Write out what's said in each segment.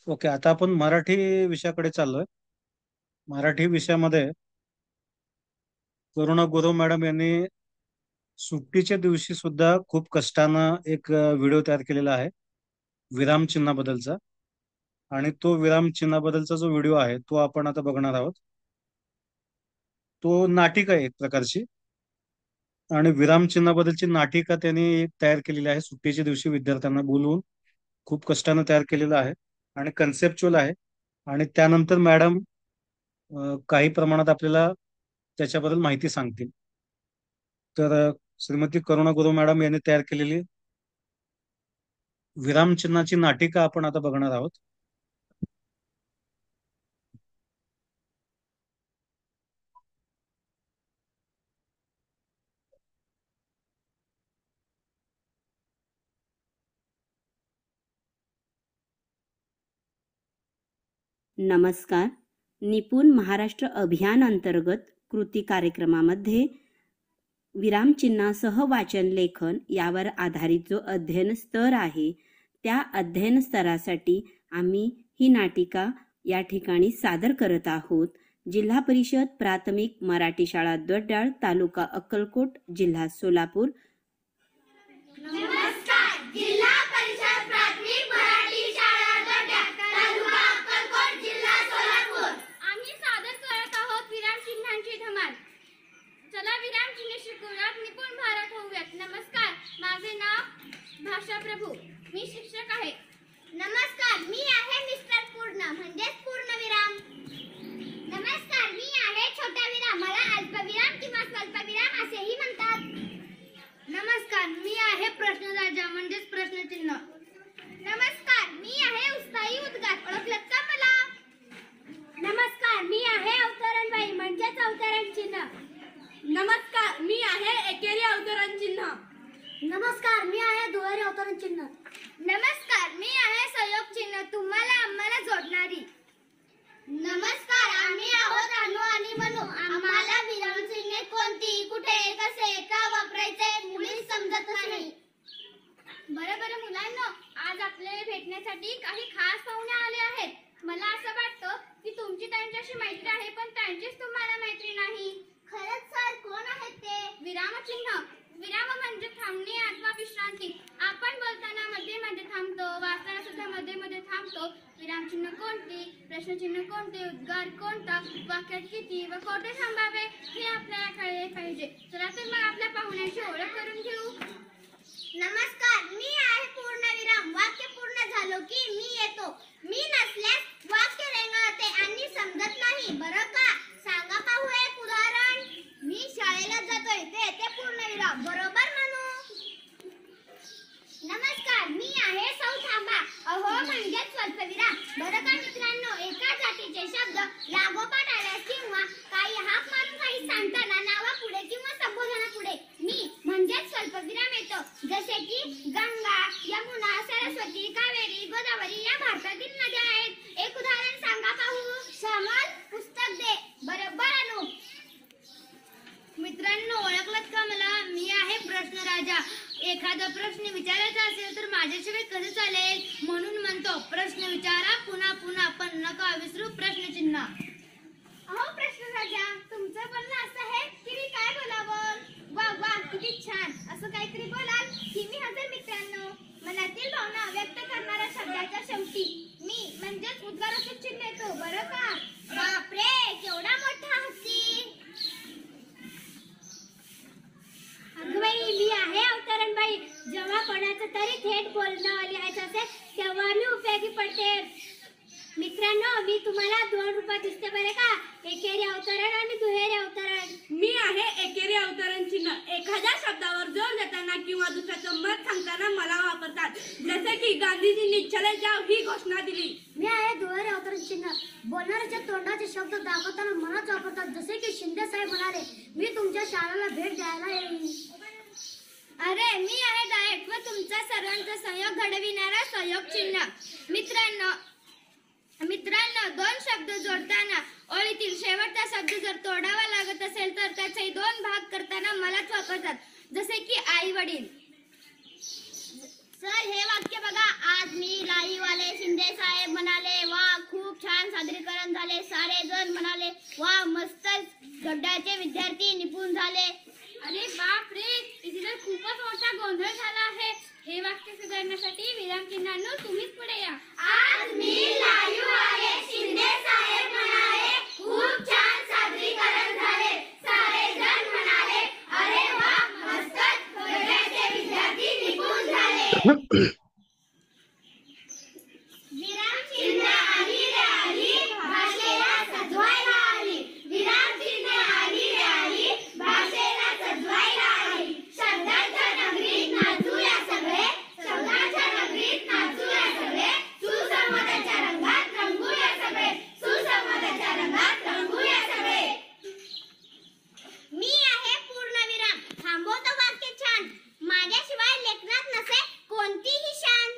Okay, आता आपण मराठी विषयाकडे चाललोय. मराठी विषयामध्ये करुणा गुरव मॅडम यांनी सुट्टीच्या दिवशी सुद्धा खूप कष्टानं एक व्हिडिओ तयार केलेला आहे विराम चिन्हाबद्दलचा. आणि तो विराम चिन्हाबद्दलचा जो व्हिडिओ आहे तो आपण आता बघणार आहोत. तो नाटिका आहे एक प्रकारची. आणि विराम चिन्हाबद्दलची नाटिका त्यांनी तयार केलेली आहे सुट्टीच्या दिवशी विद्यार्थ्यांना बोलवून. खूप कष्टानं तयार केलेलं आहे आणि कन्सेप्च्युअल आहे. आणि त्यानंतर मॅडम काही प्रमाणात आपल्याला त्याच्याबद्दल माहिती सांगतील. तर श्रीमती करुणा गुरव मॅडम यांनी तयार केलेली विरामचिन्हाची नाटिका आपण आता बघणार आहोत. नमस्कार. निपुण महाराष्ट्र अभियान अंतर्गत कृती कार्यक्रमामध्ये विरामचिन्हासह वाचन लेखन यावर आधारित जो अध्ययन स्तर आहे त्या अध्ययन स्तरासाठी आम्ही ही नाटिका या ठिकाणी सादर करत आहोत. जिल्हा परिषद प्राथमिक मराठी शाळा दोड्याळ, तालुका अक्कलकोट, जिल्हा सोलापूर. नमस्कार. जिल्हा परिषद प्राथमिक मराठी शाळा दोड्याळ, तालुका अक्कलकोट, जिल्हा सोलापूर. आम्ही सादर करत आहोत विराम चिन्हांची धमाल. चला विराम चिन्ह शिकूयात, निपुण भारत होऊयात. नमस्कार, माझे नाव भाषा प्रभू, मी शिक्षक आहे. नमस्कार, मी आहे मिस्टर पूर्ण म्हणजेच पूर्णविराम. नमस्कार, मी आहे छोटा विराम, मला अल्पविराम किंवा स्वल्पविराम असेही म्हणतात. नमस्कार, मी आहे प्रश्नराजा म्हणजेच प्रश्नचिन्ह. नमस्कार, मी आहे उत्साही उद्गार, ओळखलत का मला? नमस्कार, मी आहे अवतरणबाई म्हणजेच अवतरण चिन्ह. नमस्कार, मी आहे एकेरी अवतरण चिन्ह. नमस्कार, मी आहे दुहेरी अवतरण चिन्ह. नमस्कार, मी आहे संयोग चिन्ह, तुम्हाला आम्हाला जोडणारी. नमस्कार, आम्ही आहोत अनु आणि मनू. आम्हाला विराम चिन्हे कोणती, कुठे, कसे, का वापरायचे मुळीच समजत नाही. बरं मुलांनो, आज आपल्याला भेटण्यासाठी काही खास पाहुणे आले आहेत. मला असं वाटतं की तुमची त्यांच्याशी मैत्री आहे पण त्यांचीच तुम्हाला मैत्री नाही. खरंच सर, कोण आहेत ते? विरामचिन्ह. विराम म्हणजे थांबणे अथवा विश्रांती. आपण बोलताना मध्ये मध्ये थांबतो, वाचताना सुद्धा मध्ये मध्ये थांबतो. विरामचिन्ह कोणते, प्रश्नचिन्ह कोणते, उद्गार कोणता, वाक्यात किती व कोठे थांबावे हे आपल्याला कळले पाहिजे. चला तर मग आपल्या पाहुण्याची ओळख करून घेऊ. नमस्कार, मी आहे पूर्णविराम. वाक्य पूर्ण झालो की मी येतो. मी नसल्यास वाक्य रेंगाळते आणि समजत नाही. बरं का? सांगा पाहू एक उदाहरण. मी शाळेला जातोय, ते येते पूर्णविराम. बरोबर म्हणू? नमस्कार, मी आहे सौ थांबा. अहो म्हणजेच स्वल्पविराम. बरं का मित्रांनो, एका जातीचे शब्द लागोपाठ आल्यास किंवा काही हाक मारून काही सांगताना नावापुढे किंवा संबोधनापुढे मी म्हणजेच स्वल्पविराम येतो. जसे की गंगा, यमुना, सरस्वती, कावेरी, गोदावरी या भारतातील नद्या आहेत. एक उदाहरण सांगा पाहू. श्यामल, पुस्तक दे. बरोबर अनु. मित्रांनो, ओळखलत का मला? मी आहे प्रश्नराजा. एखादा प्रश्न विचारायचा असेल तर माझ्याशिवाय कसं चालेल, म्हणून म्हणतो प्रश्न विचारा पुन्हा पुन्हा, पण नका विसरू प्रश्नचिन्ह. अहो प्रश्नराजा, तुमचं बोलणं असं आहे की मी काय बोलावं? वा वा, किती छान. असं काहीतरी बोलाल की मी हजर. मित्रांनो, मनातील भावना व्यक्त करणाऱ्या शब्दाच्या शेवटी मी म्हणजेच उद्गाराचं चिन्ह येतो. बरं का? बापरे, केवढा मोठा हत्ती. अगबाई, मी आहे अवतरणबाई. जेव्हा कोणाचं तरी थेट बोलणं लिहायचं असेल तेव्हा मी उपयोगी पडते. मित्रांनो, मी तुम्हाला 2 रूपात दिसते बरे का? एकेरी अवतरण आणि दुहेरी अवतरण. मी आहे एकेरी अवतरण चिन्ह. एखाद्या शब्दावर जोर देताना किंवा दुसऱ्याचं मत सांगताना मला वापरतात. जसे की गांधीजींनी चले जाव ही घोषणा दिली. मी आहे दुहेरी अवतरण चिन्ह. बोलणाऱ्याच्या तोंडाचे शब्द दाखवताना मनाच वापरतात. जसे की शिंदे साहेब म्हणाले, मी तुमच्या शाळेला भेट द्यायला येईन. अरे, मी आहे डायरेक्ट व तुमचा सर्वांचा सहयोग घडविणारा सहयोग चिन्ह. मित्रांनो, 2 शब्द जोडताना ओळीतील शेवटचा शब्द जर तोडावा लागत असेल तर त्याचे 2 भाग करताना मलाच वापरतात. जसे की आई वडील. सर, हे वाक्य बघा. आज मी लाईवाले शिंदे साहेब म्हणाले सादरीकरण झाले. सारे जण म्हणाले वा मस्तच. गड्ड्याचे विद्यार्थी निपुण झाले. अरे बाप रे, इथे तर खूपच मोठा गोंधळ झाला आहे. हे वाक्य सुधारण्यासाठी विरामचिन्हांनो तुम्हीच पुढे या. आज मी लाईव्ह आहे. शिंदे साहेब म्हणाले खूप छान सादरीकरण झाले. सारे जण म्हणाले अरे वा मस्तच. गड्ड्याचे विद्यार्थी निपुण झाले. विरामचिन्ह आली रे आली, भाषेला सजवायला आली. विरामचिन्ह आली रे आली, भाषेला सजवायला आली. शब्दांच्या नगरीत नाचूया सगळे. शब्दांच्या नगरीत नाचूया सगळे. सुसंवादाच्या रंगात रंगूया सगळे. सुसंवादाच्या रंगात रंगूया सगळे. मी आहे पूर्णविराम. थांबवतो वाक्य छान. माझ्याशिवाय लेखनात नसे कोणतीही शान.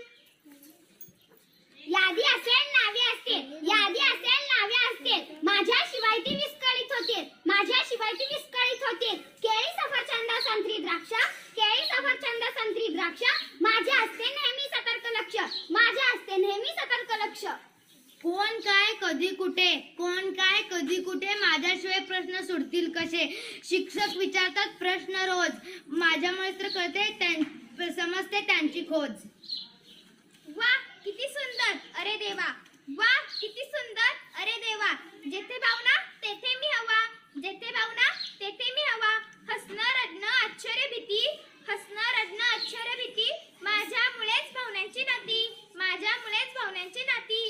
यादी असेल नावे असतील. यादी असेल नावे असतील. माझ्याशिवाय ती विस्कळीत होतील. माझ्याशिवाय ती विस्कळीत होतील. केळी सफरचंद संत्री द्राक्ष. केळी सफरचंद संत्री द्राक्ष. माझ्या असते नेहमी सतर्क लक्ष. माझ्या असते नेहमी सतर्क लक्ष. कोण काय कधी कुठे. कोण काय कधी कुठे. माझ्याशिवाय प्रश्न सुटतील कसे. शिक्षक विचारतात प्रश्न रोज. माझ्यामुळे तर कळते समजते त्यांची खोज. वा किती सुंदर अरे देवा. वा किती सुंदर अरे देवा. जेथे भावना तेथे मी हवा. जेथे भावना तेथे मी हवा. हसणं रडणं आश्चर्य भीती. हसणं रडणं आश्चर्य भीती. माझ्यामुळेच भावनांची नाती. माझ्यामुळेच भावनांची नाती.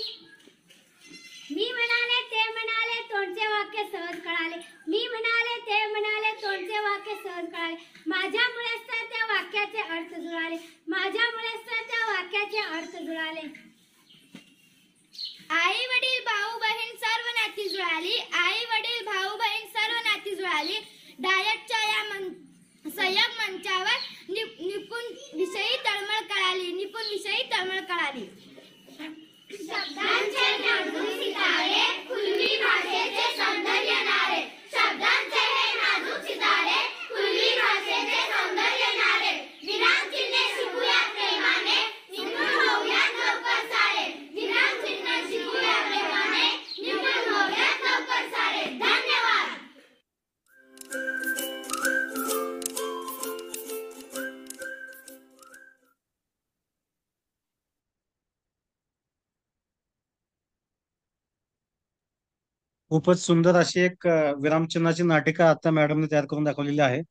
मी म्हणाले ते म्हणाले तोंडचे वाक्य सहज कळाले. मी म्हणाले ते म्हणाले तोंडचे वाक्य सहज कळाले. माझ्यामुळेच तर त्या वाक्याचे अर्थ जुळाले. माझ्यामुळेच तर त्या वाक्याचे अर्थ जुळाले. आई वडील भाऊ बहीण सर्व नाती जुळाली. आई वडील भाऊ बहीण सर्व नाती जुळाली. डायटच्या या संयोग मंचावर निपुण विषयी तळमळ कळाली. निपुण विषयी तळमळ कळाली. शब्दांचे नाजूक सितारे खुलवी भाषेचे सौंदर्य नारे. शब्दांचे हे नाजूक सितारे खुलवी भाषेचे सौंदर्य नारे. विरामचिन्हे शिकूया प्रेमाने. निपुण होऊयात लवकर सारे. विरामचिन्ह शिकूया प्रेमाने. निपुण होऊयात लवकर सारे. धन्यवाद. खूपच सुंदर अशी एक विरामचिन्हाची नाटिका आता मॅडमने तयार करून दाखवलेली आहे.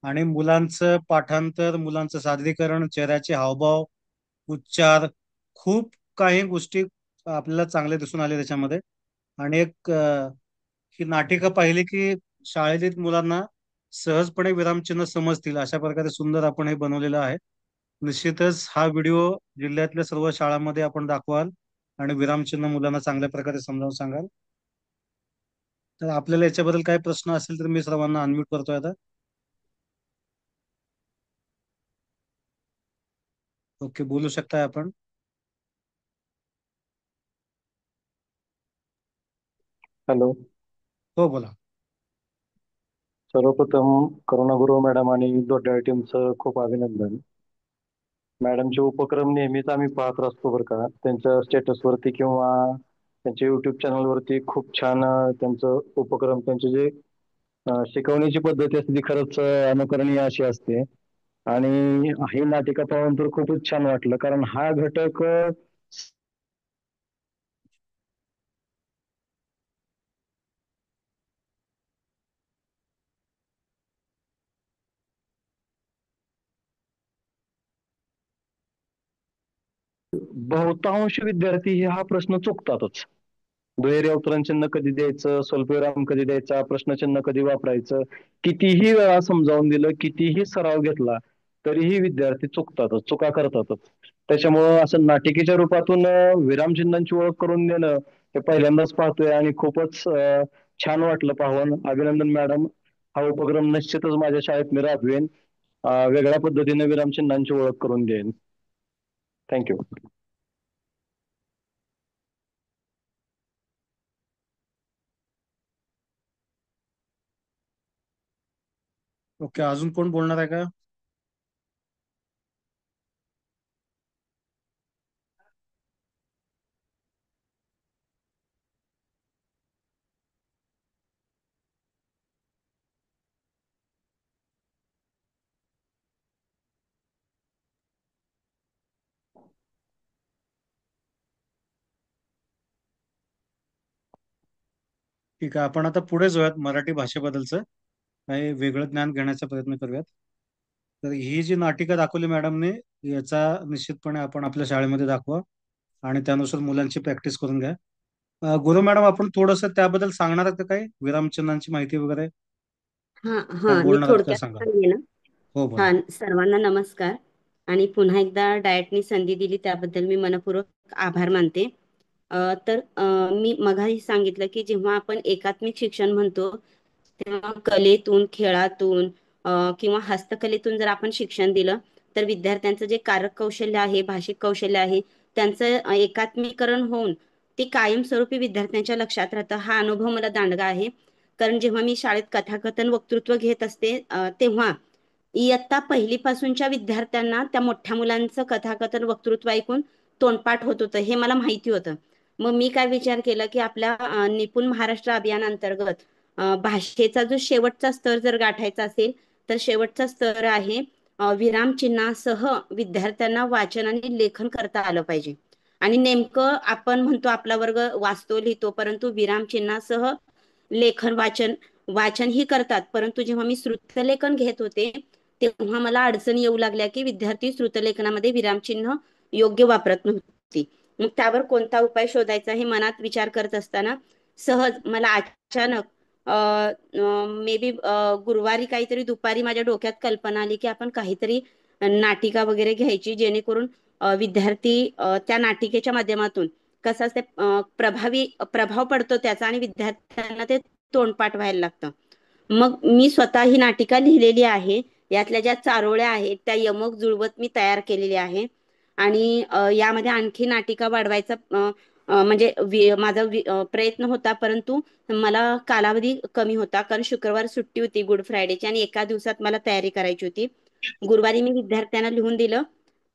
आणि मुलांचं पाठांतर, मुलांचं सादरीकरण, चेहऱ्याचे हावभाव, उच्चार, खूप काही गोष्टी आपल्याला चांगल्या दिसून आल्या त्याच्यामध्ये. आणि एक ही नाटिका पाहिली की शाळेतील मुलांना सहजपणे विरामचिन्ह समजतील अशा प्रकारे सुंदर आपण हे बनवलेलं आहे. निश्चितच हा व्हिडिओ जिल्ह्यातल्या सर्व शाळांमध्ये आपण दाखवाल आणि विरामचिन्ह मुलांना चांगल्या प्रकारे समजावून सांगाल. तर आपल्याला याच्याबद्दल काही प्रश्न असेल तर मी सर्वांना अनम्यूट करतोय आता. ओके, बोलू शकताय आपण. हॅलो. हो, बोला. सर्वप्रथम करुणागुरू मॅडम आणि दोड्याळ टीमचं खूप अभिनंदन. मॅडमचे उपक्रम नेहमीच आम्ही पाहत असतो बरं का. त्यांच्या स्टेटसवरती किंवा त्यांच्या युट्यूब चॅनलवरती खूप छान त्यांचं उपक्रम, त्यांचे जे शिकवण्याची पद्धती असते ती खरंच अनुकरणीय अशी असते. आणि ही नाटिका पाहून तर खूपच छान वाटलं, कारण हा घटक बहुतांश विद्यार्थी हे हा प्रश्न चुकतातच. दुहेरी अवतरणचिन्ह कधी द्यायचं, स्वल्पविराम कधी द्यायचा, प्रश्नचिन्ह कधी वापरायचं, कितीही वेळा समजावून दिलं, कितीही सराव घेतला तरीही विद्यार्थी चुकतातच, चुका करतातच. त्याच्यामुळं असं नाटिकेच्या रूपातून विरामचिन्हांची ओळख करून देणं हे पहिल्यांदाच पाहतोय आणि खूपच छान वाटलं पाहून. अभिनंदन मॅडम. हा उपक्रम निश्चितच माझ्या शाळेत मी राबवेन. वेगळ्या पद्धतीने विरामचिन्हांची ओळख करून देईन. थँक्यू. ओके, अजून कोण बोलणार आहे का? ठीक आहे, आपण आता पुढे जाऊयात मराठी भाषेबद्दलचं काही वेगळं ज्ञान घेण्याचा प्रयत्न करूयात. तर ही जी नाटिका दाखवली मॅडमने, याचा निश्चितपणे आपण आपल्या शाळेमध्ये दाखवा आणि त्यानुसार मुलांची प्रॅक्टिस करून घ्या. गुरु मॅडम, आपण थोडंसं त्याबद्दल सांगणार आहात का, काही विरामचिन्हांची माहिती वगैरे हा काय हा, मी बोलणार आहात, काय थोडक्यात सांगा. सांगेन. हो, बोला. हा, सर्वांना नमस्कार. आणि पुन्हा एकदा डायटनी संधी दिली त्याबद्दल मी मनपूर्वक आभार मानते. मी मगाही सांगितलं की जेव्हा आपण एकात्मिक शिक्षण म्हणतो तेव्हा कलेतून, खेळातून किंवा हस्तकलेतून जर आपण शिक्षण दिलं तर विद्यार्थ्यांचं जे कारक कौशल्य आहे, भाषिक कौशल्य आहे, त्यांचं एकात्मीकरण होऊन ते कायमस्वरूपी विद्यार्थ्यांच्या लक्षात राहतं. हा अनुभव मला दांडगा आहे. कारण जेव्हा मी शाळेत कथाकथन वक्तृत्व घेत असते तेव्हा इयत्ता पहिलीपासूनच्या विद्यार्थ्यांना त्या मोठ्या मुलांचं कथाकथन वक्तृत्व ऐकून तोंडपाठ होत होतं, हे मला माहिती होतं. मग मी काय विचार केला की आपल्या निपुण महाराष्ट्र अभियानांतर्गत भाषेचा जो शेवटचा स्तर जर गाठायचा असेल तर शेवटचा स्तर आहे विरामचिन्हासह विद्यार्थ्यांना वाचन आणि लेखन करता आलं पाहिजे. आणि नेमकं आपण म्हणतो आपला वर्ग वाचतो लिहितो, परंतु विरामचिन्हासह लेखन वाचन वाचन ही करतात, परंतु जेव्हा मी श्रुतलेखन घेत होते तेव्हा मला अडचणी येऊ लागल्या की विद्यार्थी श्रुतलेखनामध्ये विरामचिन्ह योग्य वापरत नव्हती. मग त्यावर कोणता उपाय शोधायचा हे मनात विचार करत असताना सहज मला अचानक मे बी गुरुवारी काहीतरी दुपारी माझ्या डोक्यात कल्पना आली की आपण काहीतरी नाटिका वगैरे घ्यायची, जेणेकरून विद्यार्थी त्या नाटिकेच्या माध्यमातून कसा असते प्रभाव पडतो त्याचा आणि विद्यार्थ्यांना ते तोंडपाठ व्हायला लागतं. मग मी स्वतः ही नाटिका लिहिलेली आहे. यातल्या ज्या चारोळ्या आहेत त्या यमक जुळवत मी तयार केलेली आहे. आणि यामध्ये आणखी नाटिका वाढवायचा म्हणजे माझा प्रयत्न होता, परंतु मला कालावधी कमी होता कारण शुक्रवार सुट्टी होती गुड फ्रायडेची आणि एका दिवसात मला तयारी करायची होती. गुरुवारी मी विद्यार्थ्यांना लिहून दिलं.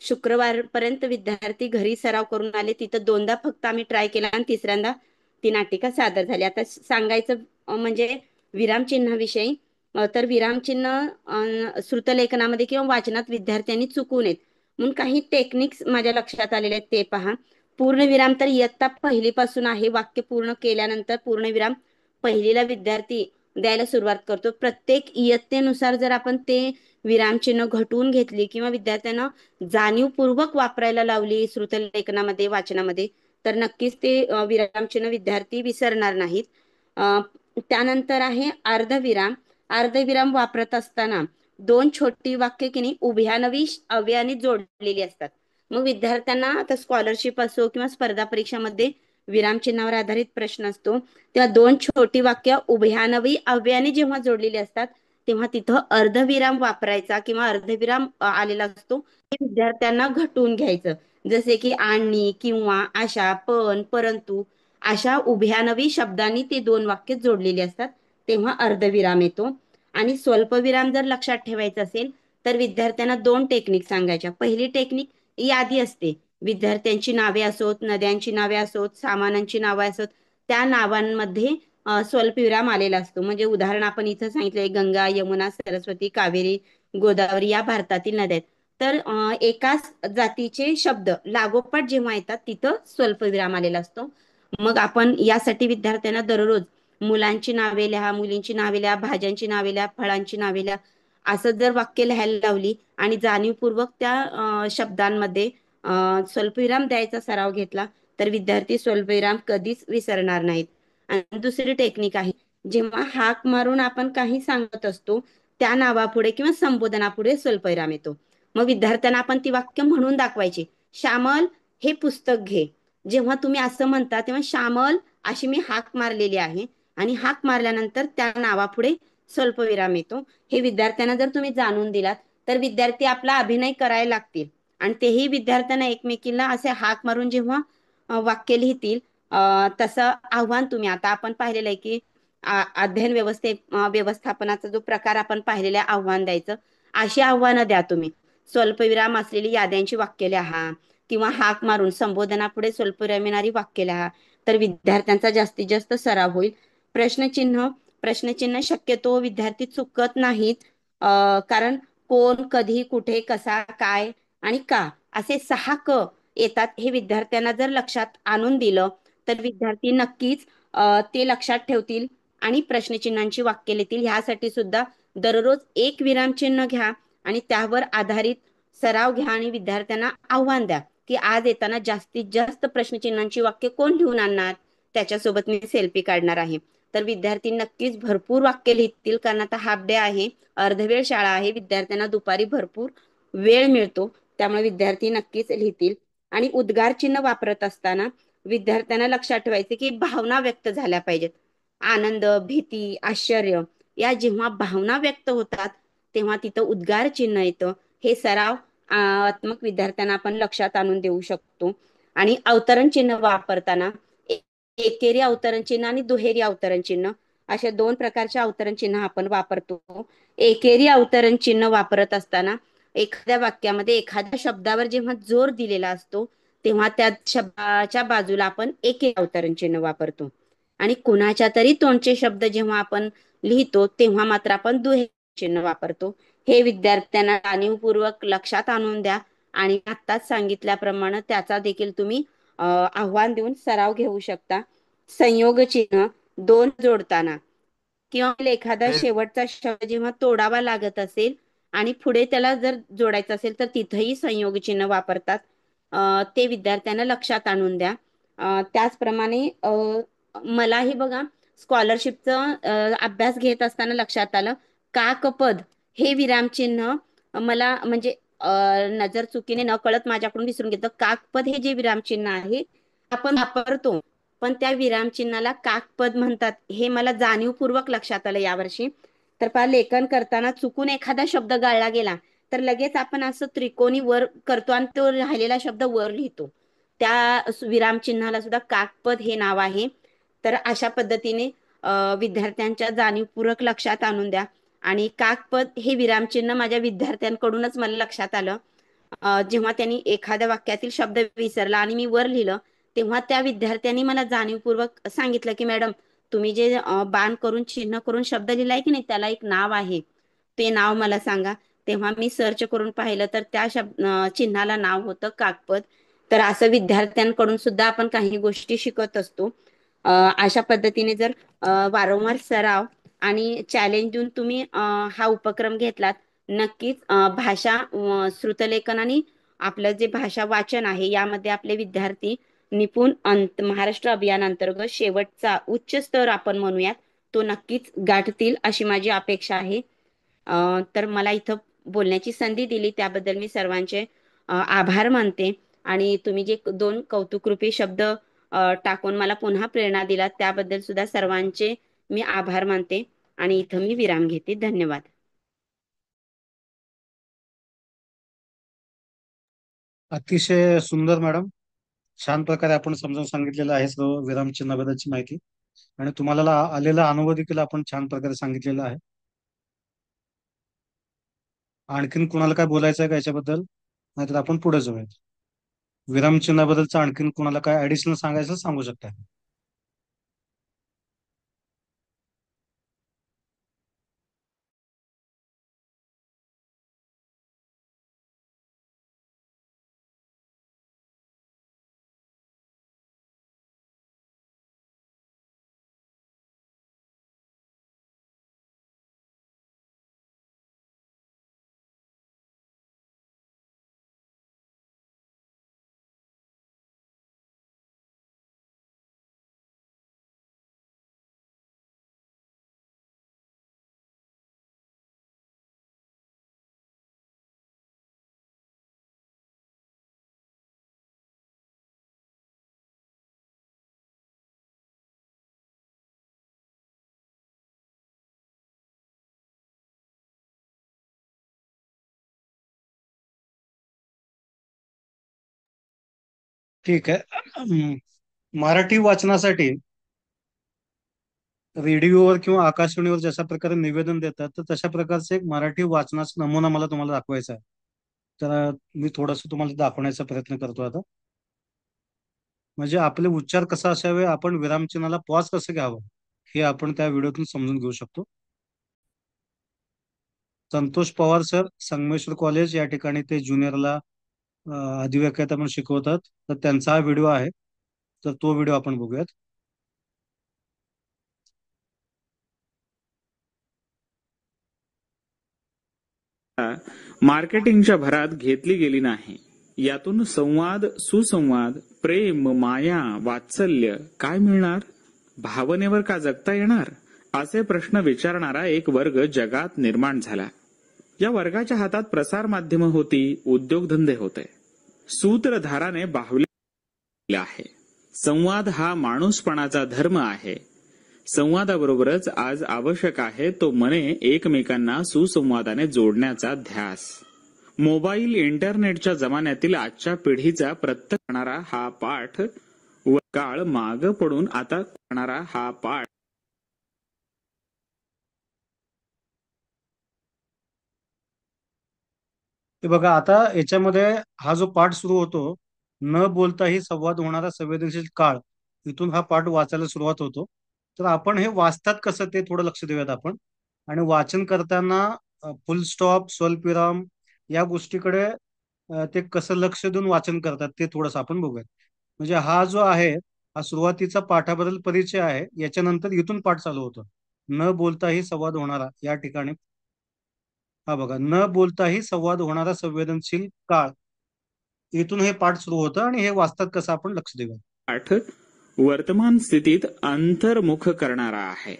शुक्रवारपर्यंत विद्यार्थी घरी सराव करून आले. तिथं दोनदा फक्त आम्ही ट्राय केला आणि तिसऱ्यांदा ती नाटिका सादर झाली. आता सांगायचं म्हणजे विरामचिन्हाविषयी तर विरामचिन्ह श्रुतलेखनामध्ये किंवा वाचनात विद्यार्थ्यांनी चुकू नयेत म्हणून काही टेक्निक्स माझ्या लक्षात आलेले आहेत ते पहा. पूर्णविराम तर इयत्ता पहिलीपासून आहे. वाक्य पूर्ण केल्यानंतर पूर्णविराम पहिलीला विद्यार्थी द्यायला सुरुवात करतो. प्रत्येक इयत्तेनुसार जर आपण ते विरामचिन्ह घटवून घेतली किंवा विद्यार्थ्यांना जाणीवपूर्वक वापरायला लावली श्रुतलेखनामध्ये, वाचनामध्ये, तर नक्कीच ते विरामचिन्ह विद्यार्थी विसरणार नाहीत. त्यानंतर आहे अर्धविराम. अर्धविराम वापरत असताना दोन छोटी वाक्य की नाही उभयानवी अव्ययाने जोडलेली असतात. मग विद्यार्थ्यांना आता स्कॉलरशिप असो किंवा स्पर्धा परीक्षामध्ये विरामचिन्हावर आधारित प्रश्न असतो तेव्हा दोन छोटी वाक्य उभयानवी अव्ययाने जेव्हा जोडलेली असतात तेव्हा तिथं अर्धविराम वापरायचा किंवा अर्धविराम आलेला असतो हे विद्यार्थ्यांना घटवून घ्यायचं. जसे की आणि, किंवा, अशा, पण, परंतु अशा उभयानवी शब्दांनी ते दोन वाक्य जोडलेली असतात तेव्हा अर्धविराम येतो. आणि स्वल्पविराम जर लक्षात ठेवायचं असेल तर विद्यार्थ्यांना दोन टेक्निक सांगायच्या. पहिली टेक्निक यादी असते. विद्यार्थ्यांची नावे असोत, नद्यांची नावे असोत, सामानांची नावे असोत, त्या नावांमध्ये स्वल्पविराम आलेला असतो. म्हणजे उदाहरण आपण इथं सांगितलंय गंगा, यमुना, सरस्वती, कावेरी, गोदावरी या भारतातील नद्या आहेत. तर एकाच जातीचे शब्द लागोपाठ जेव्हा येतात तिथं स्वल्पविराम आलेला असतो. मग आपण यासाठी विद्यार्थ्यांना दररोज मुलांची नावे लिहा, मुलींची नावे लिहा, भाज्यांची नावे लिहा, फळांची नावे लिहा, असं जर वाक्य लिहायला लावली आणि जाणीवपूर्वक त्या शब्दांमध्ये स्वल्पविराम द्यायचा सराव घेतला तर विद्यार्थी स्वल्पविराम कधीच विसरणार नाहीत. आणि दुसरी टेक्निक आहे, जेव्हा हाक मारून आपण काही सांगत असतो त्या नावापुढे किंवा संबोधनापुढे स्वल्पविराम येतो. मग विद्यार्थ्यांना आपण ती वाक्य म्हणून दाखवायची. श्यामल, हे पुस्तक घे. जेव्हा तुम्ही असं म्हणता तेव्हा श्यामल अशी मी हाक मारलेली आहे आणि हाक मारल्यानंतर त्या नावापुढे स्वल्पविराम येतो. हे विद्यार्थ्यांना जर तुम्ही जाणून दिलात तर विद्यार्थी आपला अभिनय करायला लागतील आणि तेही विद्यार्थ्यांना एकमेकींना असे हाक मारून जेव्हा वाक्य लिहितील तसं आव्हान तुम्ही आता आपण पाहिलेलं आहे की अध्ययन व्यवस्थापनाचा जो प्रकार आपण पाहिलेला आहे, आव्हान द्यायचं, अशी आव्हानं द्या तुम्ही. स्वल्पविराम असलेली याद्यांची वाक्य लिहा किंवा हाक मारून संबोधनापुढे स्वल्पविराम येणारी वाक्य लिहा तर विद्यार्थ्यांचा जास्तीत जास्त सराव होईल. प्रश्नचिन्ह प्रश्नचिन्ह शक्यतो विद्यार्थी चुकत नाहीत. कारण कोण, कधी, कुठे, कसा, काय आणि का असे 6 क येतात. हे विद्यार्थ्यांना जर लक्षात आणून दिलं तर विद्यार्थी नक्कीच ते लक्षात ठेवतील आणि प्रश्नचिन्हांची वाक्य लिहितील. ह्यासाठी सुद्धा दररोज एक विरामचिन्ह घ्या आणि त्यावर आधारित सराव घ्या आणि विद्यार्थ्यांना आव्हान द्या की आज येताना जास्तीत जास्त प्रश्नचिन्हांची वाक्य कोण लिहून आणणार, त्याच्यासोबत मी सेल्फी काढणार आहे. तर विद्यार्थी नक्कीच भरपूर वाक्य लिहितील, कारण आता हाफ डे आहे, अर्धवेळ शाळा आहे, विद्यार्थ्यांना दुपारी भरपूर वेळ मिळतो, त्यामुळे विद्यार्थी नक्कीच लिहितील. आणि उद्गार चिन्ह वापरत असताना विद्यार्थ्यांना लक्षात ठेवायचे की भावना व्यक्त झाल्या पाहिजेत. आनंद, भीती, आश्चर्य या जेव्हा भावना व्यक्त होतात तेव्हा तिथं उद्गार चिन्ह येतं. हे सराव आत्मक विद्यार्थ्यांना आपण लक्षात आणून देऊ शकतो. आणि अवतरण चिन्ह वापरताना एकेरी अवतरण चिन्ह आणि दुहेरी अवतरण चिन्ह अशा दोन प्रकारचे अवतरण चिन्ह आपण वापरतो. एकेरी अवतरण चिन्ह वापरत असताना एखाद्या वाक्यामध्ये एखाद्या शब्दावर जेव्हा जोर दिलेला असतो तेव्हा त्या शब्दाच्या बाजूला आपण एकेरी अवतरण चिन्ह वापरतो. आणि कुणाच्या तरी तोंडचे शब्द जेव्हा आपण लिहितो तेव्हा मात्र आपण दुहेरी चिन्ह वापरतो. हे विद्यार्थ्यांना जाणीवपूर्वक लक्षात आणून द्या आणि आत्ताच सांगितल्याप्रमाणे त्याचा देखील तुम्ही आव्हान देऊन सराव घेऊ शकता. संयोग चिन्ह दोन जोडताना किंवा एखादा शेवटचा शब्द जेव्हा तोडावा लागत असेल आणि पुढे त्याला जर जोडायचं असेल तर तिथंही संयोग चिन्ह वापरतात. ते विद्यार्थ्यांना लक्षात आणून द्या. त्याचप्रमाणे मलाही बघा स्कॉलरशिपचं अभ्यास घेत असताना लक्षात आलं काकपद हे विरामचिन्ह मला म्हणजे नजर चुकीने न कळत माझ्याकडून विसरून घेतलं. काकपद हे जे विरामचिन्ह आहे आपण वापरतो पण त्या विरामचिन्हाला काकपद म्हणतात हे मला जाणीवपूर्वक लक्षात आलं यावर्षी. तर पहा लेखन करताना चुकून एखादा शब्द गाळला गेला तर लगेच आपण असं त्रिकोणी वर करतो आणि तो राहिलेला शब्द वर लिहितो. त्या विरामचिन्हाला सुद्धा काकपद हे नाव आहे. तर अशा पद्धतीने विद्यार्थ्यांच्या जाणीवपूर्वक लक्षात आणून द्या. आणि काकपद हे विरामचिन्ह माझ्या विद्यार्थ्यांकडूनच मला लक्षात आलं. जेव्हा त्यांनी एखाद्या वाक्यातील शब्द विसरला आणि मी वर लिहिलं तेव्हा त्या विद्यार्थ्यांनी मला जाणीवपूर्वक सांगितलं की मॅडम तुम्ही जे बाण करून चिन्ह करून शब्द लिहिलाय की नाही त्याला एक नाव आहे, ते नाव मला सांगा. तेव्हा मी सर्च करून पाहिलं तर त्या चिन्हाला नाव होतं काकपद. तर असं विद्यार्थ्यांकडून सुद्धा आपण काही गोष्टी शिकत असतो. अशा पद्धतीने जर वारंवार सराव आणि चॅलेंज देऊन तुम्ही हा उपक्रम घेतलात नक्कीच भाषा श्रुतलेखन आणि आपलं जे भाषा वाचन आहे यामध्ये आपले विद्यार्थी निपुण महाराष्ट्र अभियान अंतर्गत शेवटचा उच्च स्तर आपण म्हणूयात तो नक्कीच गाठतील अशी माझी अपेक्षा आहे. तर मला इथं बोलण्याची संधी दिली त्याबद्दल मी सर्वांचे आभार मानते. आणि तुम्ही जे दोन कौतुकरूपी शब्द टाकून मला पुन्हा प्रेरणा दिला त्याबद्दल सुद्धा सर्वांचे मी आभार मानते आणि इथं मी विराम घेते. धन्यवाद. अतिशय सुंदर मॅडम, छान प्रकारे आपण समजावून सांगितलेलं आहे सर्व विरामचिन्हाबद्दलची माहिती आणि तुम्हाला आलेला अनुभव देखील आपण छान प्रकारे सांगितलेला आहे. आणखीन कुणाला काय बोलायचं आहे का याच्याबद्दल, नाहीतर आपण पुढे जाऊयात. विरामचिन्हाबद्दलचं आणखीन कुणाला काय ऍडिशनल सांगायचं सांगू शकता. ठीक आहे. मराठी वाचनासाठी रेडिओवर किंवा आकाशवाणीवर जशा प्रकारे निवेदन देतात तर तशा प्रकारचे एक मराठी वाचनाचा नमुना मला तुम्हाला दाखवायचा आहे. तर मी थोडस तुम्हाला दाखवण्याचा प्रयत्न करतो आता. म्हणजे आपले उच्चार कसा असावे, आपण विरामचिन्हाला पॉज कसं घ्यावं हे आपण त्या व्हिडिओतून समजून घेऊ शकतो. संतोष पवार सर, संगमेश्वर कॉलेज या ठिकाणी ते ज्युनियरला अधिव्याख्याता म्हणून शिकवतात. तर त्यांचा हा व्हिडिओ आहे, तर तो व्हिडिओ आपण बघूयात. मार्केटिंगच्या भरात घेतली गेली नाही. यातून संवाद, सुसंवाद, प्रेम, माया, वात्सल्य काय मिळणार? भावनेवर का जगता येणार? असे प्रश्न विचारणारा एक वर्ग जगात निर्माण झाला. या वर्गाच्या हातात प्रसार माध्यम होती, उद्योगधंदे होते. सूत्रधाराने बाहुले आहे. संवाद हा माणूसपणाचा धर्म आहे. संवादाबरोबरच आज आवश्यक आहे तो मने एकमेकांना सुसंवादाने जोडण्याचा ध्यास. मोबाईल, इंटरनेटच्या जमान्यातील आजच्या पिढीचा प्रत्यक्ष हा पाठ व काळ माग पडून आता करणारा हा पाठ ते बघा, आता याच्यामध्ये हा जो पाठ सुरू होतो, न बोलताही संवाद होणारा संवेदनशील काळ, इथून हा पाठ वाचायला सुरुवात होतो. तर आपण हे वाचतात कसं ते थोडं लक्ष देऊयात आपण. आणि वाचन करताना फुल स्टॉप, स्वल्पविराम या गोष्टीकडे ते कसं लक्ष देऊन वाचन करतात ते थोडंसं आपण बघूयात. म्हणजे हा जो आहे, हा सुरुवातीचा पाठाबद्दल परिचय आहे. याच्यानंतर इथून पाठ चालू होतो. न बोलताही संवाद होणारा या ठिकाणी हा बघा, न बोलताही संवाद होणारा संवेदनशील काळ, इथून हे पाठ सुरू होतं आणि हे वाचतात कसं आपण लक्ष देऊया. पाठ वर्तमान स्थितीत अंतर्मुख करणारा आहे.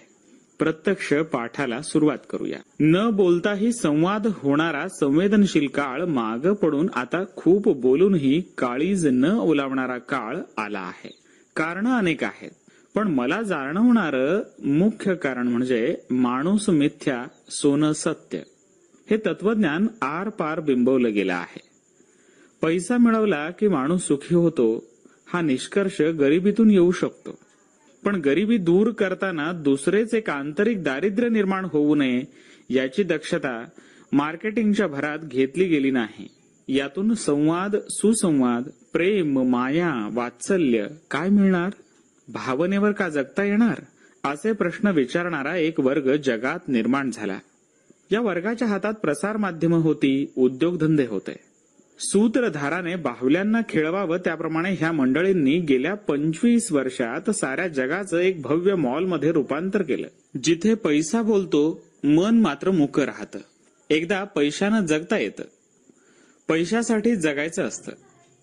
प्रत्यक्ष पाठाला सुरुवात करूया. न बोलताही संवाद होणारा संवेदनशील काळ माग पडून आता खूप बोलूनही काळीज न ओलावणारा काळ आला आहे. कारण अनेक आहेत, पण मला जाणवणारं मुख्य कारण म्हणजे माणूस मिथ्या, सोनं सत्य हे तत्वज्ञान आर पार बिंबवलं गेलं आहे. पैसा मिळवला की माणूस सुखी होतो हा निष्कर्ष गरिबीतून येऊ शकतो, पण गरिबी दूर करताना दुसरेच एक आंतरिक दारिद्र्य निर्माण होऊ नये याची दक्षता मार्केटिंगच्या भरात घेतली गेली नाही. यातून संवाद, सुसंवाद, प्रेम, माया, वात्सल्य काय मिळणार? भावनेवर का जगता येणार? असे प्रश्न विचारणारा एक वर्ग जगात निर्माण झाला. या वर्गाच्या हातात प्रसार माध्यम होती, उद्योगधंदे होते. सूत्रधाराने बाहुल्यांना खेळवावं त्याप्रमाणे ह्या मंडळींनी गेल्या 25 वर्षात साऱ्या जगाचं एक भव्य मॉलमध्ये रूपांतर केलं. जिथे पैसा बोलतो, मन मात्र मुकं राहतं. एकदा पैशानं जगता येतं, पैशासाठी जगायचं असतं.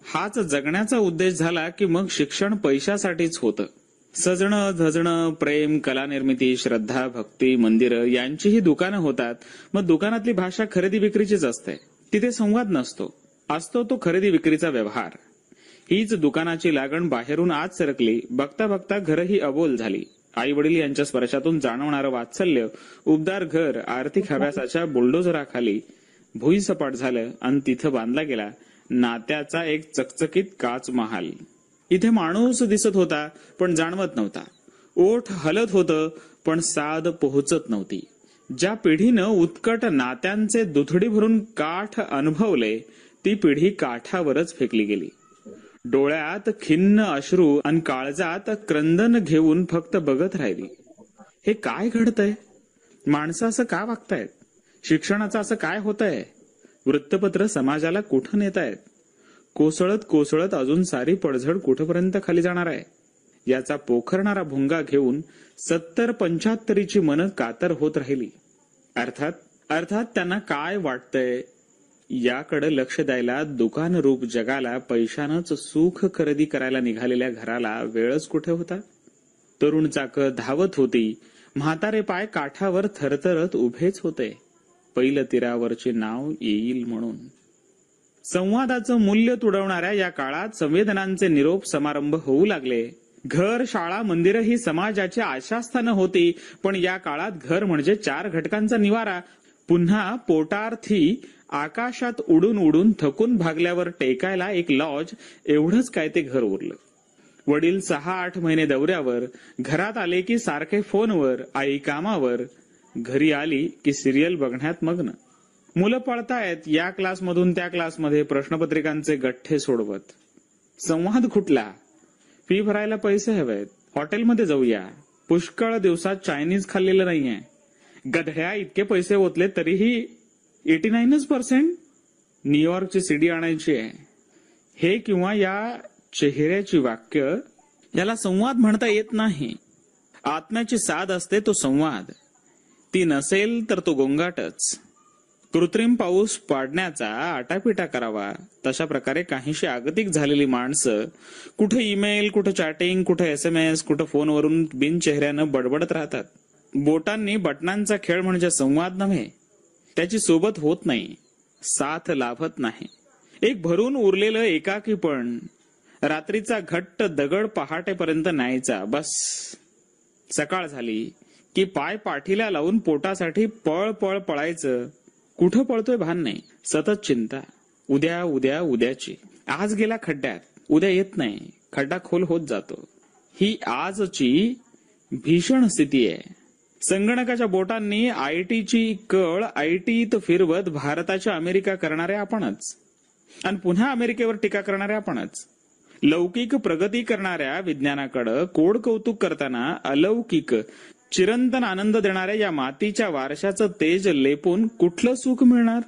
हाच जगण्याचा उद्देश झाला की मग शिक्षण पैशासाठीच होतं. सजणं, धजणं, प्रेम, कलानिर्मिती, श्रद्धा, भक्ती, मंदिरं यांचीही दुकानं होतात. मग दुकानातली भाषा खरेदी विक्रीचीच असते. तिथे संवाद नसतो, असतो तो खरेदी विक्रीचा व्यवहार. हीच दुकानाची लागण बाहेरून आत सरकली. बघता बघता घरही अबोल झाली. आई वडील यांच्या स्पर्शातून जाणवणारं वात्सल्य उबदार घर आर्थिक हव्यासाच्या बुलडोझराखाली भुईसपाट झालं आणि तिथं बांधला गेला नात्याचा एक चकचकीत काच महाल. इथे माणूस दिसत होता पण जाणवत नव्हता. ओठ हलत होतं पण साद पोहोचत नव्हती. ज्या पिढीनं उत्कट नात्यांचे दुथडी भरून काठ अनुभवले ती पिढी काठावरच फेकली गेली. डोळ्यात खिन्न अश्रू आणि काळजात क्रंदन घेऊन फक्त बघत राहिली. हे काय घडतंय? माणसं असं का वागतायत? शिक्षणाचं असं काय होतंय? वृत्तपत्र समाजाला कुठं नेतायत? कोसळत कोसळत अजून सारी पडझड कुठपर्यंत खाली जाणार आहे? याचा पोखरणारा भुंगा घेऊन 70-75ची मनं कातर होत राहिली. अर्थात त्यांना काय वाटतंय याकडे लक्ष द्यायला दुकान रूप जगाला पैशानंच सुख खरेदी करायला निघालेल्या घराला वेळच कुठे होता. तरुण चाकं धावत होती. म्हातारे पाय काठावर थरथरत उभेच होते. पहिलं तीरावरचे नाव येईल म्हणून. संवादाचं मूल्य तुडवणाऱ्या या काळात संवेदनांचे निरोप समारंभ होऊ लागले. घर, शाळा, मंदिरं ही समाजाची आशास्थानं होती, पण या काळात घर म्हणजे 4 घटकांचा निवारा. पुन्हा पोटार्थी आकाशात उडून उडून थकून भागल्यावर टेकायला एक लॉज एवढंच काय ते घर उरलं. वडील 6-8 महिने दौऱ्यावर, घरात आले की सारखे फोनवर, आई कामावर, घरी आली की सिरियल बघण्यात मग्न. मुलं पळतायत या क्लासमधून त्या क्लासमध्ये प्रश्नपत्रिकांचे गठ्ठे सोडवत. संवाद कुठला? फी भरायला पैसे हवेत, हॉटेलमध्ये जाऊया. पुष्कळ दिवसात चायनीज खाल्लेलं नाहीये. गधड्या इतके पैसे ओतले तरीही 89% न्यूयॉर्कची सीडी आणायची आहे. हे किंवा या चेहऱ्याची वाक्य याला संवाद म्हणता येत नाही. आत्म्याची साध असते तो संवाद. ती नसेल तर तो गोंगाटच. कृत्रिम पाऊस पाडण्याचा आटापिटा करावा. तशा प्रकारे काहीशी आगतिक झालेली माणसं कुठे ईमेल, कुठे चॅटिंग, कुठे SMS, कुठे फोनवरून बिनचेहऱ्यानं बडबडत राहतात. बोटांनी बटनांचा खेळ म्हणजे संवाद नव्हे. त्याची सोबत होत नाही, साथ लाभत नाही. एक भरून उरलेलं एकाकीपण, रात्रीचा घट्ट दगड पहाटेपर्यंत न्यायचा. बस सकाळ झाली की पाय पाठीला लावून पोटासाठी पळ पळ पळायचं. कुठं पळतोय भान नाही. सतत चिंता, उद्या उद्या उद्याची. आज गेला खड्ड्यात, उद्या येत नाही, खड्डा खोल होत जातो. ही आजची भीषण स्थिती आहे. संगणकाच्या बोटांनी आयटीची कळ आयटीत फिरवत भारताच्या अमेरिका करणारे आपणच, आणि पुन्हा अमेरिकेवर टीका करणारे आपणच. लौकिक प्रगती करणाऱ्या विज्ञानाकडे कोड कौतुक करताना अलौकिक चिरंतन आनंद देणाऱ्या या मातीच्या वारशाचं तेज लेपून कुठलं सुख मिळणार?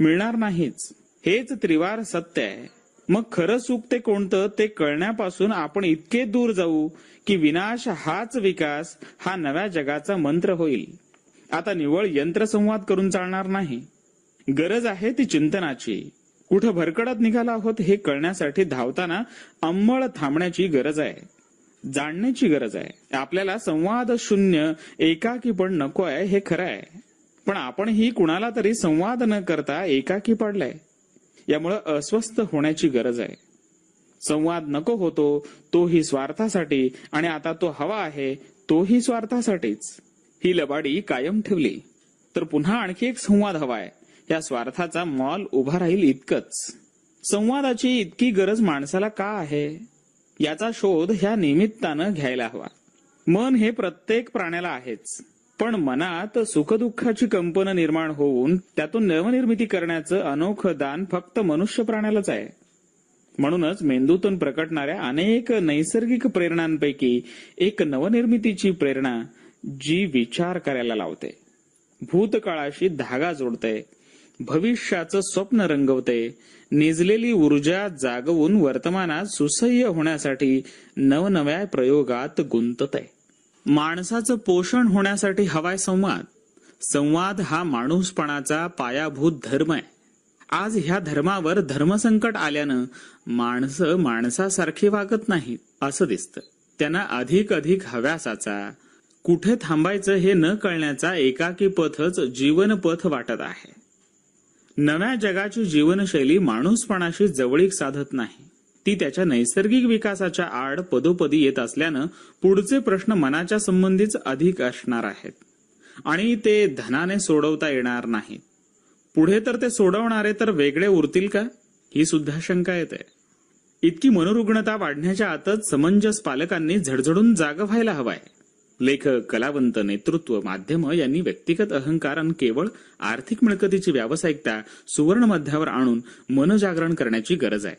मिळणार नाहीच. हेच त्रिवार सत्य आहे. मग खरं सुख ते कोणतं ते कळण्यापासून आपण इतके दूर जाऊ की विनाश हाच विकास हा नव्या जगाचा मंत्र होईल. आता निव्वळ यंत्रसंवाद करून चालणार नाही. गरज आहे ती चिंतनाची. कुठं भरकटत निघाला आहोत हे कळण्यासाठी धावताना अंमळ थांबण्याची गरज आहे. जाणण्याची गरज आहे. आपल्याला संवाद शून्य एकाकीपण नको आहे हे खरं आहे, पण आपणही कुणाला तरी संवाद न करता एकाकी पडलाय. यामुळे अस्वस्थ होण्याची गरज आहे. संवाद नको होतो तोही स्वार्थासाठी, आणि आता तो हवा आहे तोही स्वार्थासाठीच. ही लबाडी कायम ठेवली तर पुन्हा आणखी एक संवाद हवाय. या स्वार्थाचा मॉल उभा राहील इतकंच. संवादाची इतकी गरज माणसाला का आहे याचा शोध ह्या निमित्तानं घ्यायला हवा. मन हे प्रत्येक प्राण्याला आहेच, पण मनात सुखदुःखाची कंपन निर्माण होऊन त्यातून नवनिर्मिती करण्याचं अनोखं दान फक्त मनुष्य प्राण्यालाच आहे. म्हणूनच मेंदूतून प्रकटणाऱ्या अनेक नैसर्गिक प्रेरणांपैकी एक नवनिर्मितीची प्रेरणा जी विचार करायला लावते, भूतकाळाशी धागा जोडते, भविष्याचं स्वप्न रंगवते, निजलेली ऊर्जा जागवून वर्तमानात सुसह्य होण्यासाठी नवनव्या प्रयोगात गुंतते. माणसाचं पोषण होण्यासाठी हवाय संवाद. संवाद हा माणूसपणाचा पायाभूत धर्म आहे. आज ह्या धर्मावर धर्मसंकट आल्यानं माणसं माणसासारखी वागत नाहीत असं दिसतं. त्यांना अधिक अधिक हव्यासाचा, कुठे थांबायचं हे न कळण्याचा एकाकी पथच जीवनपथ वाटत आहे. नव्या जगाची जीवनशैली माणूसपणाशी जवळीक साधत नाही. ती त्याच्या नैसर्गिक विकासाच्या आड पदोपदी येत असल्यानं पुढचे प्रश्न मनाच्या संबंधीच अधिक असणार आहेत, आणि ते धनाने सोडवता येणार नाहीत. पुढे तर ते सोडवणारे तर वेगळे उरतील का, ही सुद्धा शंका येते. इतकी मनोरुग्णता वाढण्याच्या आतच समंजस पालकांनी झडझडून जाग व्हायला हवाय. लेखक, कलावंत, नेतृत्व, माध्यम यांनी व्यक्तिगत अहंकार आणि केवळ आर्थिक मिळकतीची व्यावसायिकता सुवर्ण मध्यावर आणून मनजागरण करण्याची गरज आहे.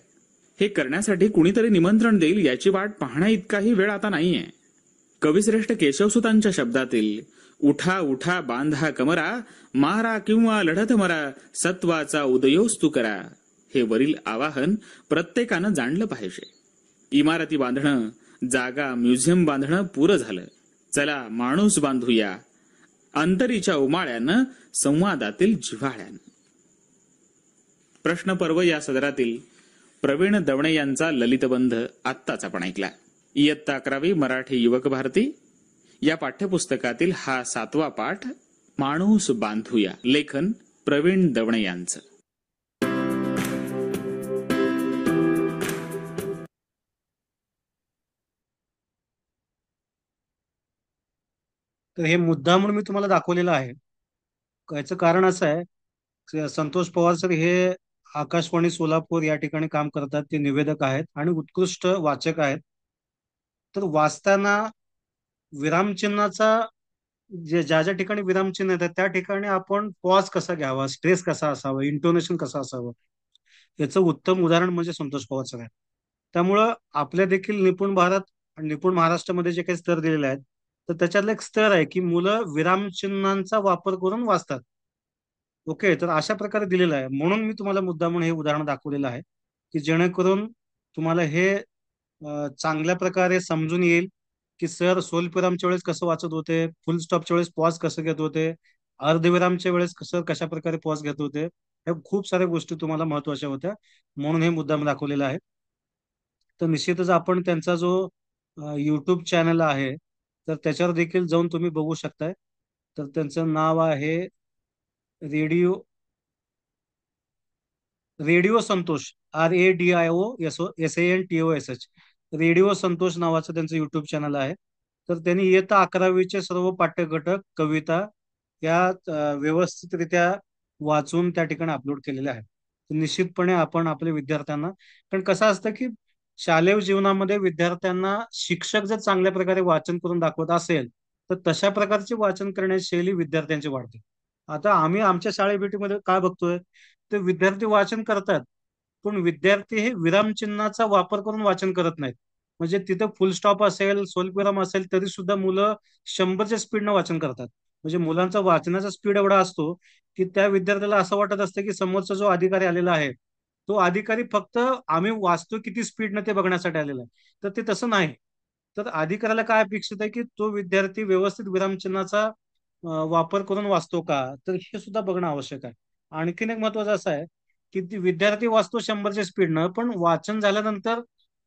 हे करण्यासाठी कुणीतरी निमंत्रण देईल याची वाट पाहण्या इतकाही वेळ आता नाहीये. कविश्रेष्ठ केशवसुतांच्या शब्दातील उठा उठा बांधा कमरा, मारा किंवा लढत मरा, सत्वाचा उदयोस्तु करा, हे वरील आवाहन प्रत्येकानं जाणलं पाहिजे. इमारती बांधणं, जागा, म्युझियम बांधणं पुरं झालं. चला माणूस बांधूया, अंतरीच्या उमाळ्यानं, संवादातील जिव्हाळ्यानं. प्रश्नपर्व या सदरातील प्रवीण दवणे यांचा ललितबंध आत्ताच आपण ऐकला. इयत्ता 11वी मराठी युवक भारती या पाठ्यपुस्तकातील हा 7वा पाठ, माणूस बांधूया. लेखन प्रवीण दवणे यांचं. तर हे मुद्दा म्हणून मी तुम्हाला दाखवलेलं आहे. याचं कारण असं आहे, संतोष पवार सर हे आकाशवाणी सोलापूर या ठिकाणी काम करतात. ते निवेदक आहेत आणि उत्कृष्ट वाचक आहेत. तर वाचताना विरामचिन्हाचा ज्या ज्या ठिकाणी विरामचिन्ह येतात त्या ठिकाणी आपण पॉज कसा घ्यावा, स्ट्रेस कसा असावा, इंटोनेशन कसं असावं, याचं उत्तम उदाहरण म्हणजे संतोष पवार सर आहे. त्यामुळं आपल्या देखील निपुण भारत आणि निपुण महाराष्ट्रामध्ये जे काही स्तर दिलेले आहेत, तर त्याच्यातला एक स्तर आहे की मुलं विरामचिन्हांचा वापर करून वाचतात. ओके, तर अशा प्रकारे दिलेलं आहे. म्हणून मी तुम्हाला मुद्दा म्हणून हे उदाहरण दाखवलेलं आहे की जेणेकरून तुम्हाला हे चांगल्या प्रकारे समजून येईल की सर स्वल्पविरामच्या वेळेस कसं वाचत होते, फुल स्टॉपच्या वेळेस पॉज कसं घेत होते, अर्धविरामच्या वेळेस कसं कशा प्रकारे पॉज घेत होते, ह्या खूप साऱ्या गोष्टी तुम्हाला महत्वाच्या होत्या, म्हणून हे मुद्दाम दाखवलेलं आहे. तर निश्चितच आपण त्यांचा जो यूट्यूब चॅनल आहे, तर त्याच्यावर देखील जाऊन तुम्ही बघू शकताय. तर त्यांचं नाव आहे radio radio Santosh, RADIOSANTOSH. Radio Santosh नावाचं त्यांचं युट्यूब चॅनल आहे. तर त्यांनी इयत्ता 11वीचे सर्व पाठ्यघटक, कविता या व्यवस्थितरित्या वाचून त्या ठिकाणी अपलोड केलेले आहे. तर निश्चितपणे आपण आपल्या विद्यार्थ्यांना, कारण कसं असतं की शालेय जीवनामध्ये विद्यार्थ्यांना शिक्षक जर चांगल्या प्रकारे वाचन करून दाखवत असेल, तर तशा प्रकारची वाचन करण्याची शैली विद्यार्थ्यांची वाढते. आता आम्ही आमच्या शाळेभेटीमध्ये काय बघतोय, ते विद्यार्थी वाचन करतात, पण विद्यार्थी हे विरामचिन्हाचा वापर करून वाचन करत नाहीत. म्हणजे तिथं फुल स्टॉप असेल, स्वल्पविराम असेल, तरी सुद्धा मुलं 100च्या स्पीडनं वाचन करतात. म्हणजे मुलांचा वाचनाचा स्पीड एवढा असतो की त्या विद्यार्थ्याला असं वाटत असतं की समोरचा जो अधिकारी आलेला आहे, तो अधिकारी फक्त आम्ही वाचतो किती स्पीडनं ते बघण्यासाठी आलेला आहे. तर ते तसं नाही. तर अधिकाऱ्याला काय अपेक्षित आहे की तो विद्यार्थी व्यवस्थित विरामचिन्हाचा वापर करून वाचतो का, तर हे सुद्धा बघणं आवश्यक आहे. आणखीन एक महत्वाचं असं आहे की विद्यार्थी वाचतो 100च्या स्पीडनं, पण वाचन झाल्यानंतर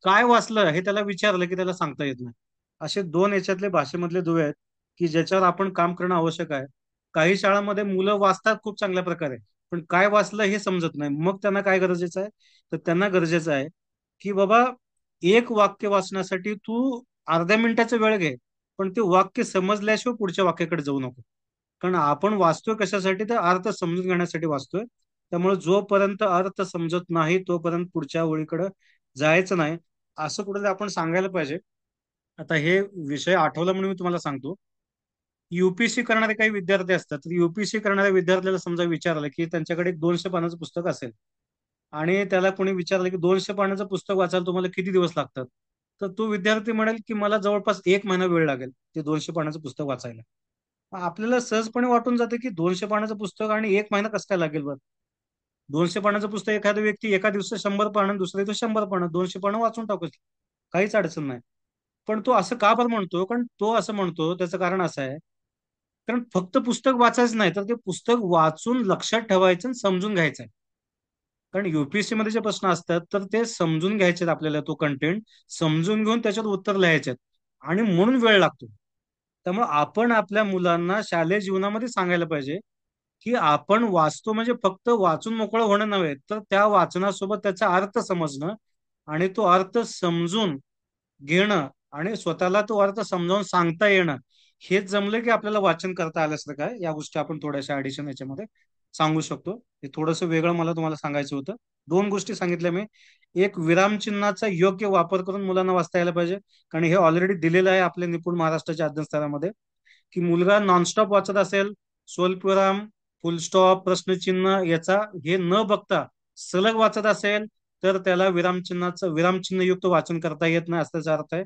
काय वाचलं हे त्याला विचारलं की त्याला सांगता येत नाही. असे दोन याच्यातले भाषेमधले दुवे आहेत की ज्याच्यावर आपण काम करणं आवश्यक आहे. काही शाळांमध्ये मुलं वाचतात खूप चांगल्या प्रकारे, पण काय वाचलं हे समजत नाही. मग त्यांना काय गरजेचं आहे, तर त्यांना गरजेचं आहे की बाबा एक वाक्य वाचण्यासाठी तू अर्ध्या मिनिटाचा वेळ घे, पण ते वाक्य समजल्याशिवाय पुढच्या वाक्याकडे जाऊ नको. कारण आपण वाचतोय कशासाठी, तर अर्थ समजून घेण्यासाठी वाचतोय. त्यामुळे जोपर्यंत अर्थ समजत नाही तोपर्यंत पुढच्या ओळीकडे जायचं नाही, असं कुठेतरी आपण सांगायला पाहिजे. आता हे विषय आठवला म्हणून मी तुम्हाला सांगतो. युपीएससी करणारे काही विद्यार्थी असतात, तर युपीएससी करणाऱ्या विद्यार्थ्याला समजा विचारलं की त्यांच्याकडे एक 200 पानाचं पुस्तक असेल, आणि त्याला कोणी विचारलं की 200 पानाचं पुस्तक वाचायला तुम्हाला किती दिवस लागतात, तर तो विद्यार्थी म्हणेल की मला जवळपास 1 महिना वेळ लागेल ते 200 पानाचं पुस्तक वाचायला. आपल्याला सहजपणे वाटून जाते की 200 पानाचं पुस्तक आणि 1 महिना कसं काय लागेल बरं. 200 पानाचं पुस्तक एखादा व्यक्ती एका दिवसात 100 पानं, दुसऱ्या दिवशी 100 पानं, 200 पानं वाचून टाकू, काहीच अडचण नाही. पण तो असं का बरं म्हणतो, कारण तो असं म्हणतो त्याचं कारण असं आहे, कारण फक्त पुस्तक वाचायचं नाही, तर ते पुस्तक वाचून लक्षात ठेवायचं आणि समजून घ्यायचं आहे. कारण युपीएससी मध्ये जे प्रश्न असतात तर ते समजून घ्यायचे आहेत आपल्याला, तो कंटेंट समजून घेऊन त्याच्यात उत्तर लिहायचे आहेत, आणि म्हणून वेळ लागतो. त्यामुळे आपण आपल्या मुलांना शालेय जीवनामध्ये सांगायला पाहिजे की आपण वाचतो म्हणजे फक्त वाचून मोकळं होणं नव्हे, तर त्या वाचनासोबत त्याचा अर्थ समजणं, आणि तो अर्थ समजून घेणं, आणि स्वतःला तो अर्थ समजावून सांगता येणं, हेच जमलं की आपल्याला वाचन करता आल्यासारखं आहे. या गोष्टी आपण थोड्याशा ऍडिशन याच्यामध्ये सांगू शकतो. हे थोडंसं वेगळं मला तुम्हाला सांगायचं होतं. दोन गोष्टी सांगितल्या मी. एक, विरामचिन्हाचा योग्य वापर करून मुलांना वाचता यायला पाहिजे, कारण हे ऑलरेडी दिलेलं आहे आपल्या निपुण महाराष्ट्राच्या अध्ययन स्तरामध्ये, की मुलगा नॉनस्टॉप वाचत असेल, स्वल्पविराम, फुल स्टॉप, प्रश्नचिन्ह याचा हे न बघता सलग वाचत असेल, तर त्याला विरामचिन्हयुक्त वाचन करता येत नाही, असा त्याचा अर्थ आहे.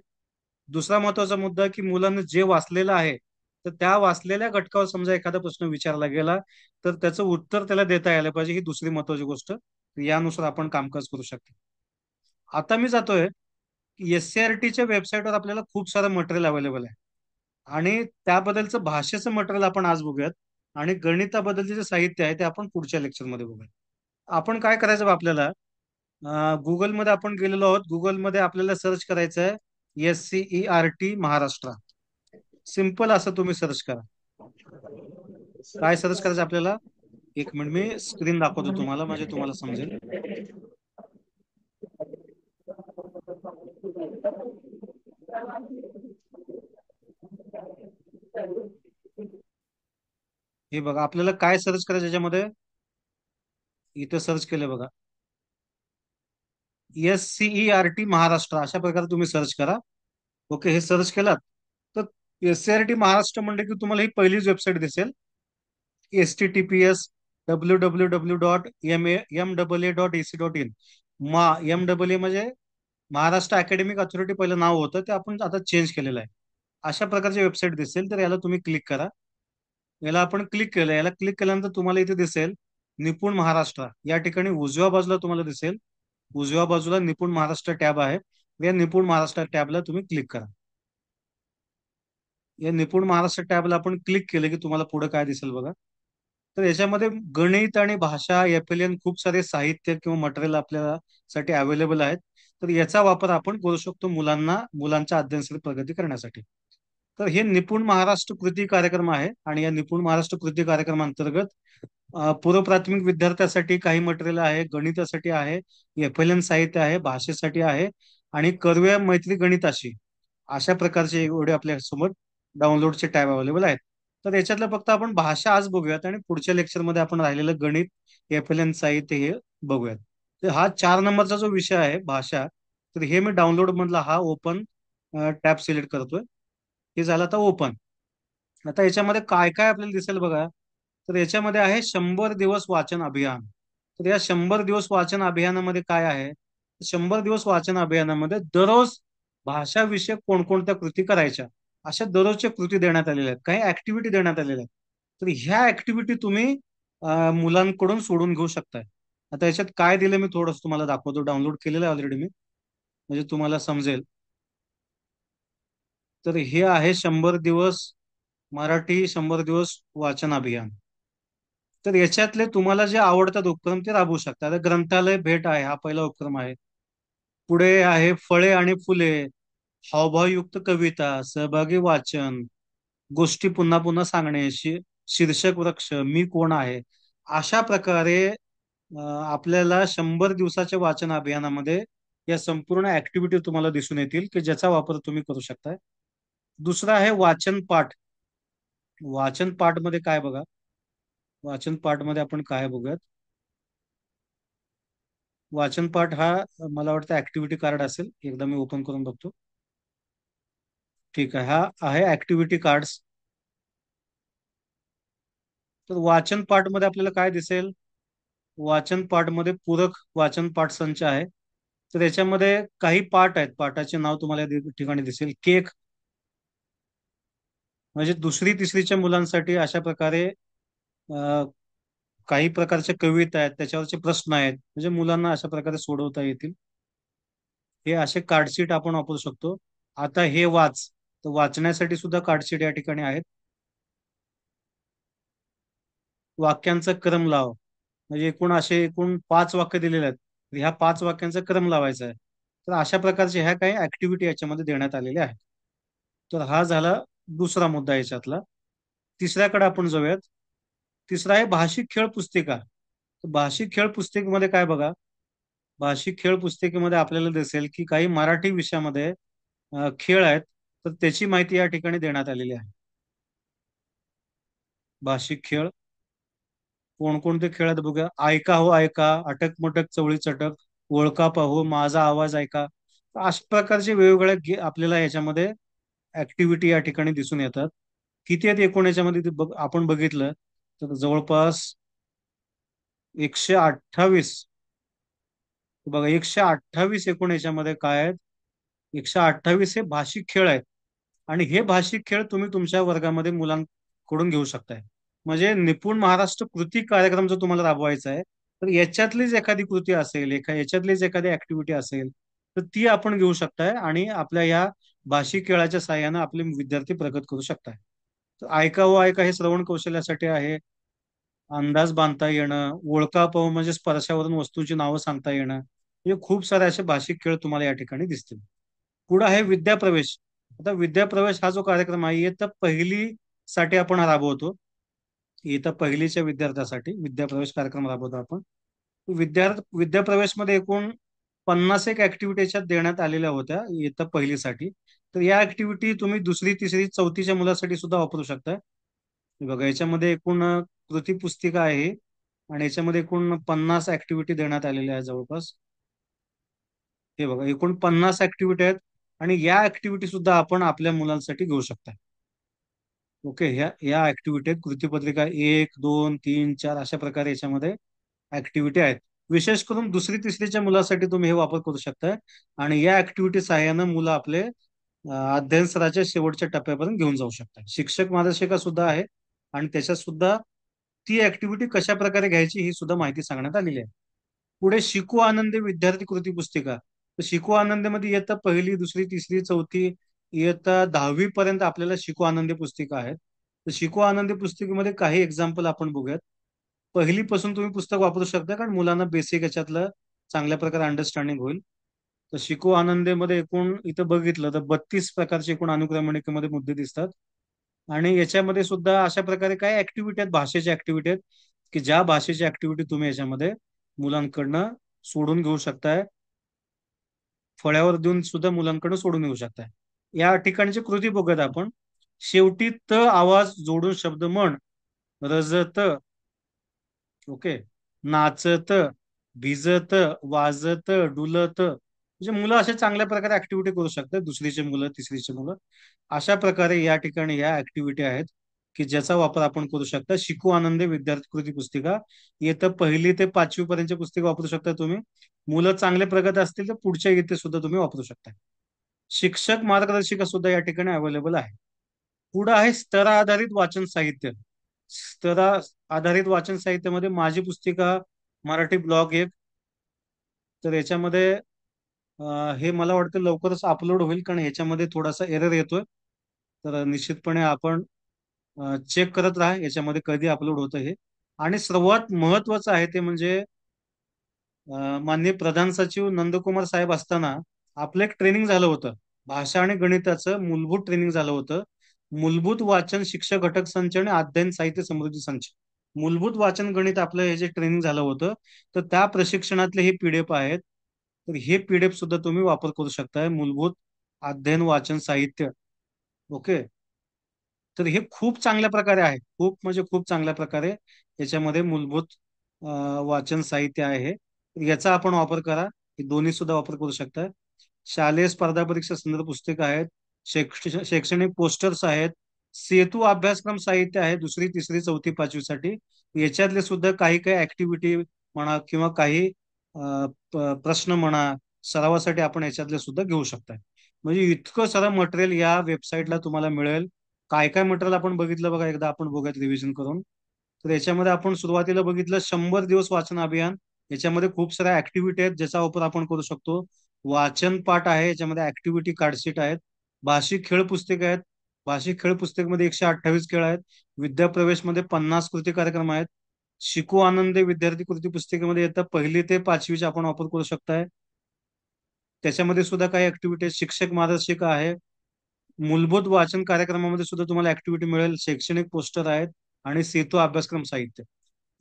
दुसरा महत्वाचा मुद्दा की मुलांना जे वाचलेलं आहे, तर त्या वाचलेल्या घटकावर समजा एखादा प्रश्न विचारला गेला, तर त्याचं उत्तर त्याला देता यायला पाहिजे, ही दुसरी महत्वाची गोष्ट. यानुसार आपण कामकाज करू शकतो. आता मी जातोय SCRTच्या वेबसाईटवर आपल्याला खूप सारं मटेरियल अवेलेबल आहे, आणि त्याबद्दलचं भाषेचं मटेरियल आपण आज बघूयात, आणि गणिताबद्दलचे जे साहित्य आहे ते आपण पुढच्या लेक्चरमध्ये बघूया. आपण काय करायचं बा, आपल्याला गुगलमध्ये आपण गेलेलो आहोत. गुगलमध्ये आपल्याला सर्च करायचं आहे SCERT महाराष्ट्र. सिंपल असं तुम्ही सर्च करा. काय सर्च करायचं आपल्याला, 1 मिनिट मी स्क्रीन दाखवतो तुम्हाला म्हणजे तुम्हाला समजेल. हे बघा, आपल्याला काय सर्च करायचं याच्यामध्ये, इथं सर्च केलं बघा, SCERT महाराष्ट्र, अशा प्रकारे तुम्ही सर्च करा. ओके, हे सर्च केलात तर SCERT महाराष्ट्र म्हणले की तुम्हाला ही पहिलीच वेबसाईट दिसेल. https://www.MAA.ac.in. MAA म्हणजे महाराष्ट्र अकॅडमिक अथॉरिटी पहिलं नाव होतं, ते आपण आता चेंज केलेलं आहे. अशा प्रकारची वेबसाईट दिसेल, तर याला तुम्ही क्लिक करा. याला आपण क्लिक केलं, याला क्लिक केल्यानंतर तुम्हाला इथे दिसेल निपुण महाराष्ट्र. या ठिकाणी उजव्या बाजूला तुम्हाला दिसेल, उजव्या बाजूला निपुण महाराष्ट्र टॅब आहे. या निपुण महाराष्ट्र टॅबला तुम्ही क्लिक करा. या निपुण महाराष्ट्र टॅबला आपण क्लिक केलं की तुम्हाला पुढे काय दिसेल बघा. तर याच्यामध्ये गणित आणि भाषा एफएलएन खूप सारे साहित्य किंवा मटेरियल आपल्याला साठी अवेलेबल आहेत. तर याचा वापर आपण करू शकतो मुलांच्या अध्ययनासाठी प्रगती करण्यासाठी. तर हे निपुण महाराष्ट्र कृती कार्यक्रम आहे आणि या निपुण महाराष्ट्र कृती कार्यक्रमांतर्गत पूर्व प्राथमिक विद्यार्थ्यांसाठी काही मटेरियल आहे, गणितासाठी आहे, एफएलएन साहित्य आहे, भाषेसाठी आहे आणि कर्व्या मैत्री गणिताशी अशा प्रकारचे एवढे आपल्या समोर डाउनलोडचे टॅब अवेलेबल आहेत. तर याच्यातलं फक्त आपण भाषा आज बघूयात आणि पुढच्या लेक्चरमध्ये आपण राहिलेलं गणित, एफएलएन साहित्य हे बघूयात. तर हा 4 नंबरचा जो विषय आहे भाषा, तर हे मी डाउनलोड मधला हा ओपन टॅब सिलेक्ट करतोय. हे झालं आता ओपन. आता याच्यामध्ये काय काय आपल्याला दिसेल बघा. तर याच्यामध्ये आहे 100 दिवस वाचन अभियान. तर या 100 दिवस वाचन अभियानामध्ये काय आहे? 100 दिवस वाचन अभियानामध्ये दररोज भाषा विषयक कोणकोणत्या कृती करायच्या अशा दररोजच्या कृती देण्यात आलेल्या आहेत. काही ऍक्टिव्हिटी देण्यात आलेल्या आहेत. तर ह्या ऍक्टिव्हिटी तुम्ही मुलांकडून सोडून घेऊ शकताय. आता याच्यात काय दिलं मी थोडंसं तुम्हाला दाखवतो. डाउनलोड केलेलं आहे ऑलरेडी मी, म्हणजे तुम्हाला समजेल. तर हे आहे 100 दिवस मराठी 100 दिवस वाचन अभियान. तर याच्यातले तुम्हाला जे आवडतात उपक्रम ते राबवू शकता. आता ग्रंथालय भेट आहे हा पहिला उपक्रम आहे. पुढे आहे फळे आणि फुले, हावभावयुक्त कविता, सहभागी वाचन, गोष्टी पुन्हा पुन्हा सांगणे, शीर्षक वृक्ष, मी कोण आहे. अशा प्रकारे आपल्याला 100 दिवसाच्या वाचन अभियानामध्ये या संपूर्ण ऍक्टिव्हिटी तुम्हाला दिसून येतील की ज्याचा वापर तुम्ही करू शकताय. दुसरा आहे वाचन पाठ. वाचन पाठ मध्ये काय बघा. वाचन पाठ मध्ये आपण काय बघूयात. वाचन पाठ हा मला वाटतं ऍक्टिव्हिटी कार्ड असेल. एकदा मी ओपन करून बघतो. ठीक आहे, हा आहे ऍक्टिव्हिटी कार्ड. तर वाचन पाठ मध्ये आपल्याला काय दिसेल. वाचन पाठ मध्ये पूरक वाचन पाठ संच आहे. तर याच्यामध्ये काही पाठ आहेत. पाठाचे नाव तुम्हाला या ठिकाणी दिसेल. केक म्हणजे दुसरी तिसरीच्या मुलांसाठी अशा प्रकारे काही प्रकारच्या कविता आहेत, त्याच्यावरचे प्रश्न आहेत, म्हणजे मुलांना अशा प्रकारे सोडवता येतील. हे असे कार्डशीट आपण वापरू शकतो. आता हे वाच, तर वाचण्यासाठी सुद्धा कार्डशीट या ठिकाणी आहेत. वाक्यांचा क्रम लाव, म्हणजे एकूण 5 वाक्य दिलेले आहेत. तर ह्या 5 वाक्यांचा क्रम लावायचा आहे. तर अशा प्रकारचे ह्या काही ऍक्टिव्हिटी याच्यामध्ये देण्यात आलेल्या आहेत. तर हा झाला दुसरा मुद्दा याच्यातला. तिसऱ्याकडे आपण जाऊयात. तिसरा आहे भाषिक खेळ पुस्तिका. तर भाषिक खेळ पुस्तिकेमध्ये काय बघा. भाषिक खेळ पुस्तिकेमध्ये आपल्याला दिसेल की काही मराठी विषयामध्ये खेळ आहेत. तर त्याची माहिती या ठिकाणी देण्यात आलेली आहे. भाषिक खेळ कोणकोणते खेळ आहेत बघूया. ऐका हो ऐका, अटक मटक चवळी चटक, ओळखा पाहू, माझा आवाज ऐका. अशा प्रकारचे वेगवेगळ्या आपल्याला याच्यामध्ये ऍक्टिव्हिटी या ठिकाणी दिसून येतात. किती आहेत एकूण याच्यामध्ये ते आपण बघितलं तर जवळपास 128. बघा 128 एकूण याच्यामध्ये काय आहेत. 128 हे भाषिक खेळ आहेत. आणि हे भाषिक खेळ तुम्ही तुमच्या वर्गामध्ये मुलांकडून घेऊ शकताय. म्हणजे निपुण महाराष्ट्र कृती कार्यक्रम जर तुम्हाला राबवायचा आहे तर याच्यातलीच एखादी कृती असेल, याच्यातलीच एखादी ऍक्टिव्हिटी असेल तर ती आपण घेऊ शकताय आणि आपल्या या भाषिक खेळाच्या साह्यानं आपले विद्यार्थी प्रगत करू शकताय. तर ऐका व ऐका हे श्रवण कौशल्यासाठी आहे. अंदाज बांधता येणं, ओळखा पाहू म्हणजे स्पर्शावरून वस्तूंची नावं सांगता येणं, म्हणजे खूप सारे असे भाषिक खेळ तुम्हाला या ठिकाणी दिसतील. पुढे आहे विद्याप्रवेश. आता विद्याप्रवेश हा जो कार्यक्रम आहे इयत्ता पहिली साठी आपण हा राबवतो. इयत्ता पहिलीच्या विद्यार्थ्यासाठी विद्याप्रवेश कार्यक्रम राबवतो आपण. विद्याप्रवेशमध्ये एकूण 50 एक ऍक्टिव्हिटी याच्यात देण्यात आलेल्या होत्या इयत्ता पहिलीसाठी. तर या ऍक्टिव्हिटी तुम्ही दुसरी तिसरी चौथीच्या मुलासाठी सुद्धा वापरू शकता. हे बघा याच्यामध्ये एकूण कृती पुस्तिका आहे आणि याच्यामध्ये एकूण 50 ऍक्टिव्हिटी देण्यात आलेल्या आहेत जवळपास. हे बघा एकूण 50 ऍक्टिव्हिटी आहेत आणि या ऍक्टिव्हिटी सुद्धा आपण आपल्या मुलांसाठी घेऊ शकता. ओके, ह्या ऍक्टिव्हिटी आहेत. कृतीपत्रिका 1, 2, 3, 4 अशा प्रकारे याच्यामध्ये ऍक्टिव्हिटी आहेत. विशेष करून दुसरी तिसरीच्या मुलासाठी तुम्ही हे वापर करू शकताय आणि या ऍक्टिव्हिटी सहाय्यानं मुलं आपले अध्ययन स्तराच्या शेवटच्या टप्प्यापर्यंत घेऊन जाऊ शकतात. शिक्षक मार्गदर्शिका सुद्धा आहे आणि त्याच्यात सुद्धा ती ऍक्टिव्हिटी कशा प्रकारे घ्यायची ही सुद्धा माहिती सांगण्यात आलेली आहे. पुढे शिकू आनंदी विद्यार्थी कृती पुस्तिका. तर शिकू आनंदमध्ये इयत्ता पहिली, दुसरी, तिसरी, चौथी, इयत्ता 10वी पर्यंत आपल्याला शिकू आनंदी पुस्तिका आहेत. तर शिकू आनंदी पुस्तिकेमध्ये काही एक्झाम्पल आपण बघूयात. पहिलीपासून तुम्ही पुस्तक वापरू शकता, कारण मुलांना बेसिक याच्यातलं चांगल्या प्रकारे अंडरस्टँडिंग होईल. तर शिकू आनंदेमध्ये एकूण इथं बघितलं तर 32 प्रकारचे एकूण अनुक्रमणिकेमध्ये मुद्दे दिसतात. आणि याच्यामध्ये सुद्धा अशा प्रकारे काय ऍक्टिव्हिटी आहेत, भाषेच्या ऍक्टिव्हिटी आहेत, की ज्या भाषेची ऍक्टिव्हिटी तुम्ही याच्यामध्ये मुलांकडनं सोडून घेऊ शकताय, फळ्यावर देऊन सुद्धा मुलांकडे सोडून येऊ शकताय. या ठिकाणची कृती बघूयात आपण. शेवटी त आवाज जोडून शब्द म्हण. रजत, ओके, नाचत, भिजत, वाजत, डुलत. म्हणजे मुलं अशा चांगल्या प्रकारे ऍक्टिव्हिटी करू शकतात, दुसरीचे मुलं, तिसरीचे मुलं. अशा प्रकारे या ठिकाणी या ऍक्टिव्हिटी आहेत की ज्याचा वापर आपण करू शकता. शिकू आनंदे विद्यार्थी कृती पुस्तिका, येतं 1ली ते 5वी पर्यंतची पुस्तिका वापरू शकता तुम्ही. मुलं चांगले प्रगत असतील तर पुढच्या इथे सुद्धा तुम्ही वापरू शकता. शिक्षक मार्गदर्शिका सुद्धा या ठिकाणी अवेलेबल आहे. पुढं आहे स्तर आधारित वाचन साहित्य. स्तरा आधारित वाचन साहित्यामध्ये माझी पुस्तिका मराठी ब्लॉग एक. तर याच्यामध्ये हे मला वाटतं लवकरच अपलोड होईल, कारण ह्याच्यामध्ये थोडासा एरर येतोय. तर निश्चितपणे आपण चेक करत राहा याच्यामध्ये कधी अपलोड होतं हे. आणि सर्वात महत्वाचं आहे ते म्हणजे माननीय प्रधान सचिव नंदकुमार साहेब असताना आपलं एक ट्रेनिंग झालं होतं. भाषा आणि गणिताचं मूलभूत ट्रेनिंग झालं होतं. मूलभूत वाचन शिक्षक घटक संच आणि अध्ययन साहित्य समृद्धी संच. मूलभूत वाचन गणित आपलं हे जे ट्रेनिंग झालं होतं, तर त्या प्रशिक्षणातले हे पीडीएफ आहेत. तर हे पीडीएफ सुद्धा तुम्ही वापर करू शकताय. मूलभूत अध्ययन वाचन साहित्य, ओके. तर हे खूप चांगल्या प्रकारे आहे, खूप म्हणजे खूप चांगल्या प्रकारे याच्यामध्ये मूलभूत वाचन साहित्य आहे. तर याचा आपण वापर करा. हे दोन्ही सुद्धा वापर करू शकता. शालेय स्पर्धा परीक्षा संदर्भ पुस्तकं आहेत, शैक्षणिक पोस्टर्स आहेत, सेतू अभ्यासक्रम साहित्य आहे 2री, 3री, 4थी, 5वी साठी. याच्यातले सुद्धा काही काही ऍक्टिव्हिटी म्हणा किंवा काही प्रश्न म्हणा, सरावासाठी आपण याच्यातले सुद्धा घेऊ शकता. म्हणजे इतकं सारं मटेरियल या वेबसाईटला तुम्हाला मिळेल. काय काय मटेरियल आपण बघितलं बघा, एकदा आपण बघूयात रिव्हिजन करून. तर याच्यामध्ये आपण सुरुवातीला बघितलं 100 दिवस वाचन अभियान. याच्यामध्ये खूप साऱ्या ऍक्टिव्हिटी आहेत ज्याचा वापर आपण करू शकतो. वाचन पाठ आहे, याच्यामध्ये ऍक्टिव्हिटी कार्डशीट आहेत. भाषिक खेळ पुस्तिका आहेत. भाषिक खेळ पुस्तिकेमध्ये 128 खेळ आहेत. विद्याप्रवेशमध्ये 50 कृती कार्यक्रम आहेत. शिकू आनंदे विद्यार्थी कृती पुस्तिकेमध्ये येतं 1ली ते 5वीचे आपण वापर करू शकताय. त्याच्यामध्ये सुद्धा काही ऍक्टिव्हिटी, शिक्षक मार्गदर्शिका आहे. मूलभूत वाचन कार्यक्रमामध्ये सुद्धा तुम्हाला ऍक्टिव्हिटी मिळेल. शैक्षणिक पोस्टर आहेत आणि सेतू अभ्यासक्रम साहित्य.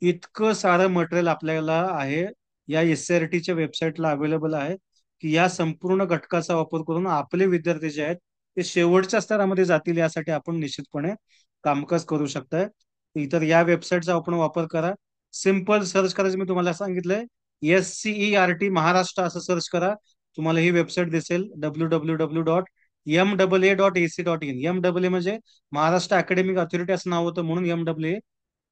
इतकं सारं मटेरियल आपल्याला आहे या एसआरटीच्या वेबसाईटला अवेलेबल आहे, की या संपूर्ण घटकाचा वापर करून आपले विद्यार्थी जे आहेत ते शेवटच्या स्तरामध्ये जातील यासाठी आपण निश्चितपणे कामकाज करू शकताय. इतर या वेबसाईटचा आपण वापर करा. सिम्पल सर्च करायचं मी तुम्हाला सांगितलंय. SCERT महाराष्ट्र असं सर्च करा, तुम्हाला ही वेबसाईट दिसेल. www.maa.ac.in. MAA म्हणजे महाराष्ट्र अकॅडमिक अथॉरिटी असं नाव होतं म्हणून MAA.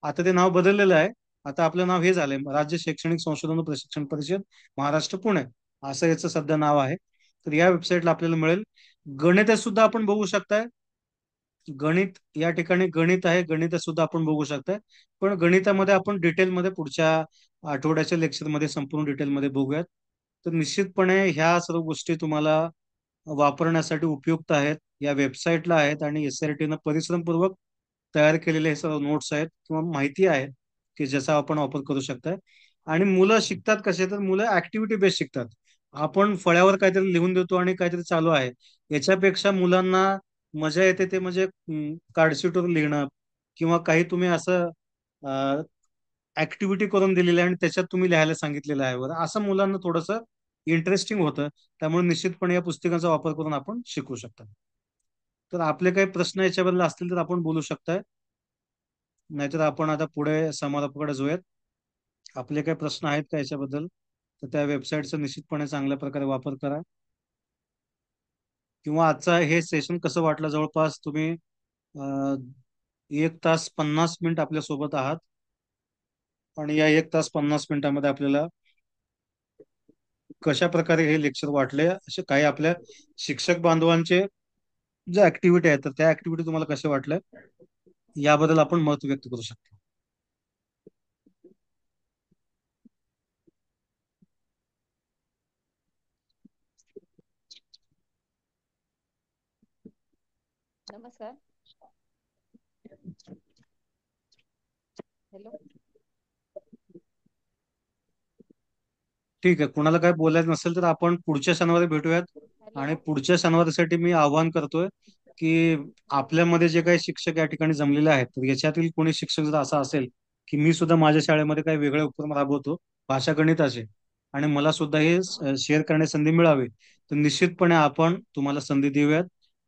आता ते नाव बदललेलं आहे. आता आपलं नाव हे झालंय राज्य शैक्षणिक संशोधन व प्रशिक्षण परिषद महाराष्ट्र पुणे, असं याचं सध्या नाव आहे. तर या वेबसाईटला आपल्याला मिळेल. गणित सुद्धा आपण बघू शकताय. गणित या ठिकाणी गणित आहे, गणित सुद्धा आपण बघू शकताय. पण गणितामध्ये आपण डिटेलमध्ये पुढच्या आठवड्याच्या लेक्चरमध्ये संपूर्ण डिटेलमध्ये बघूयात. तर निश्चितपणे ह्या सर्व गोष्टी तुम्हाला वापरण्यासाठी उपयुक्त आहेत, या वेबसाईटला आहेत आणि एसआरटीनं परिश्रमपूर्वक तयार केलेले हे सर्व नोट्स आहेत किंवा माहिती आहे की ज्याचा आपण वापर करू शकताय. आणि मुलं शिकतात कसे, तर मुलं ऍक्टिव्हिटी बेस्ड शिकतात. आपण फळ्यावर काहीतरी लिहून देतो आणि काहीतरी चालू आहे, याच्यापेक्षा मुलांना मजा येते ते म्हणजे कार्डशीटवर लिहिणं किंवा काही तुम्ही असं ऍक्टिव्हिटी करून दिलेली आहे आणि त्याच्यात तुम्ही लिहायला सांगितलेलं आहे बरं, असं मुलांना थोडंसं इंटरेस्टिंग होतं. त्यामुळे निश्चितपणे या पुस्तकाचा वापर करून आपण शिकू शकता. तर आपले काही प्रश्न याच्याबद्दल असतील तर आपण बोलू शकताय, नाहीतर आपण आता पुढे समारोपाकडे जाऊयात. आपले काही प्रश्न आहेत का याच्याबद्दल, तर त्या वेबसाईटचा निश्चितपणे चांगल्या प्रकारे वापर करा. किंवा आजचा हे सेशन कसं वाटलं, जवळपास तुम्ही 1 तास 50 मिनिट आपल्या सोबत आहात आणि या 1 तास 50 मिनिटामध्ये आपल्याला कशा प्रकारे हे लेक्चर वाटले, असे काही आपल्या शिक्षक बांधवांचे ज्या ऍक्टिव्हिटी आहेत तर त्या ऍक्टिव्हिटी तुम्हाला कशा वाटल्या याबद्दल आपण मत व्यक्त करू शकतो. नमस्कार. हॅलो. ठीक आहे, कुणाला काय बोलायचं नसेल तर आपण पुढच्या शनिवारी भेटूयात. आणि पुढच्या शनिवारीसाठी मी आवाहन करतोय की आपल्यामध्ये जे काही शिक्षक या ठिकाणी जमलेले आहेत, तर याच्यातील कोणी शिक्षक जर असा असेल की मी सुद्धा माझ्या शाळेमध्ये काही वेगळे उपक्रम राबवतो भाषा गणिताचे, आणि मला सुद्धा हे शेअर करण्याची संधी मिळावी, तर निश्चितपणे आपण तुम्हाला संधी देऊयात.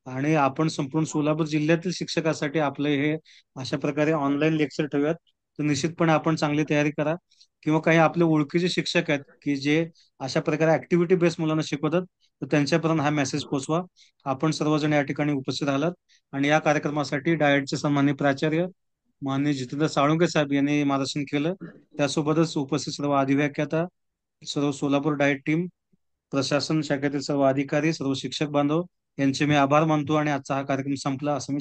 आणि आपण संपूर्ण सोलापूर जिल्ह्यातील शिक्षकासाठी आपले हे अशा प्रकारे ऑनलाईन लेक्चर ठेवूयात. तर निश्चितपणे आपण चांगली तयारी करा. किंवा काही आपले ओळखीचे शिक्षक आहेत की जे अशा प्रकारे ऍक्टिव्हिटी बेस्ड मुलांना शिकवतात, तर त्यांच्यापर्यंत हा मेसेज पोहोचवा. आपण सर्वजण या ठिकाणी उपस्थित राहिलात. आणि या कार्यक्रमासाठी डाएटचे सन्माननीय प्राचार्य माननीय जितेंद्र साळुंके साहेब यांनी मार्गदर्शन केलं. त्यासोबतच उपस्थित सर्व अधिव्याख्याता, सर्व सोलापूर डाएट टीम, प्रशासन शाखेतील सर्व अधिकारी, सर्व शिक्षक बांधव यांचे मी आभार मानतो आणि आजचा हा कार्यक्रम संपला असं मी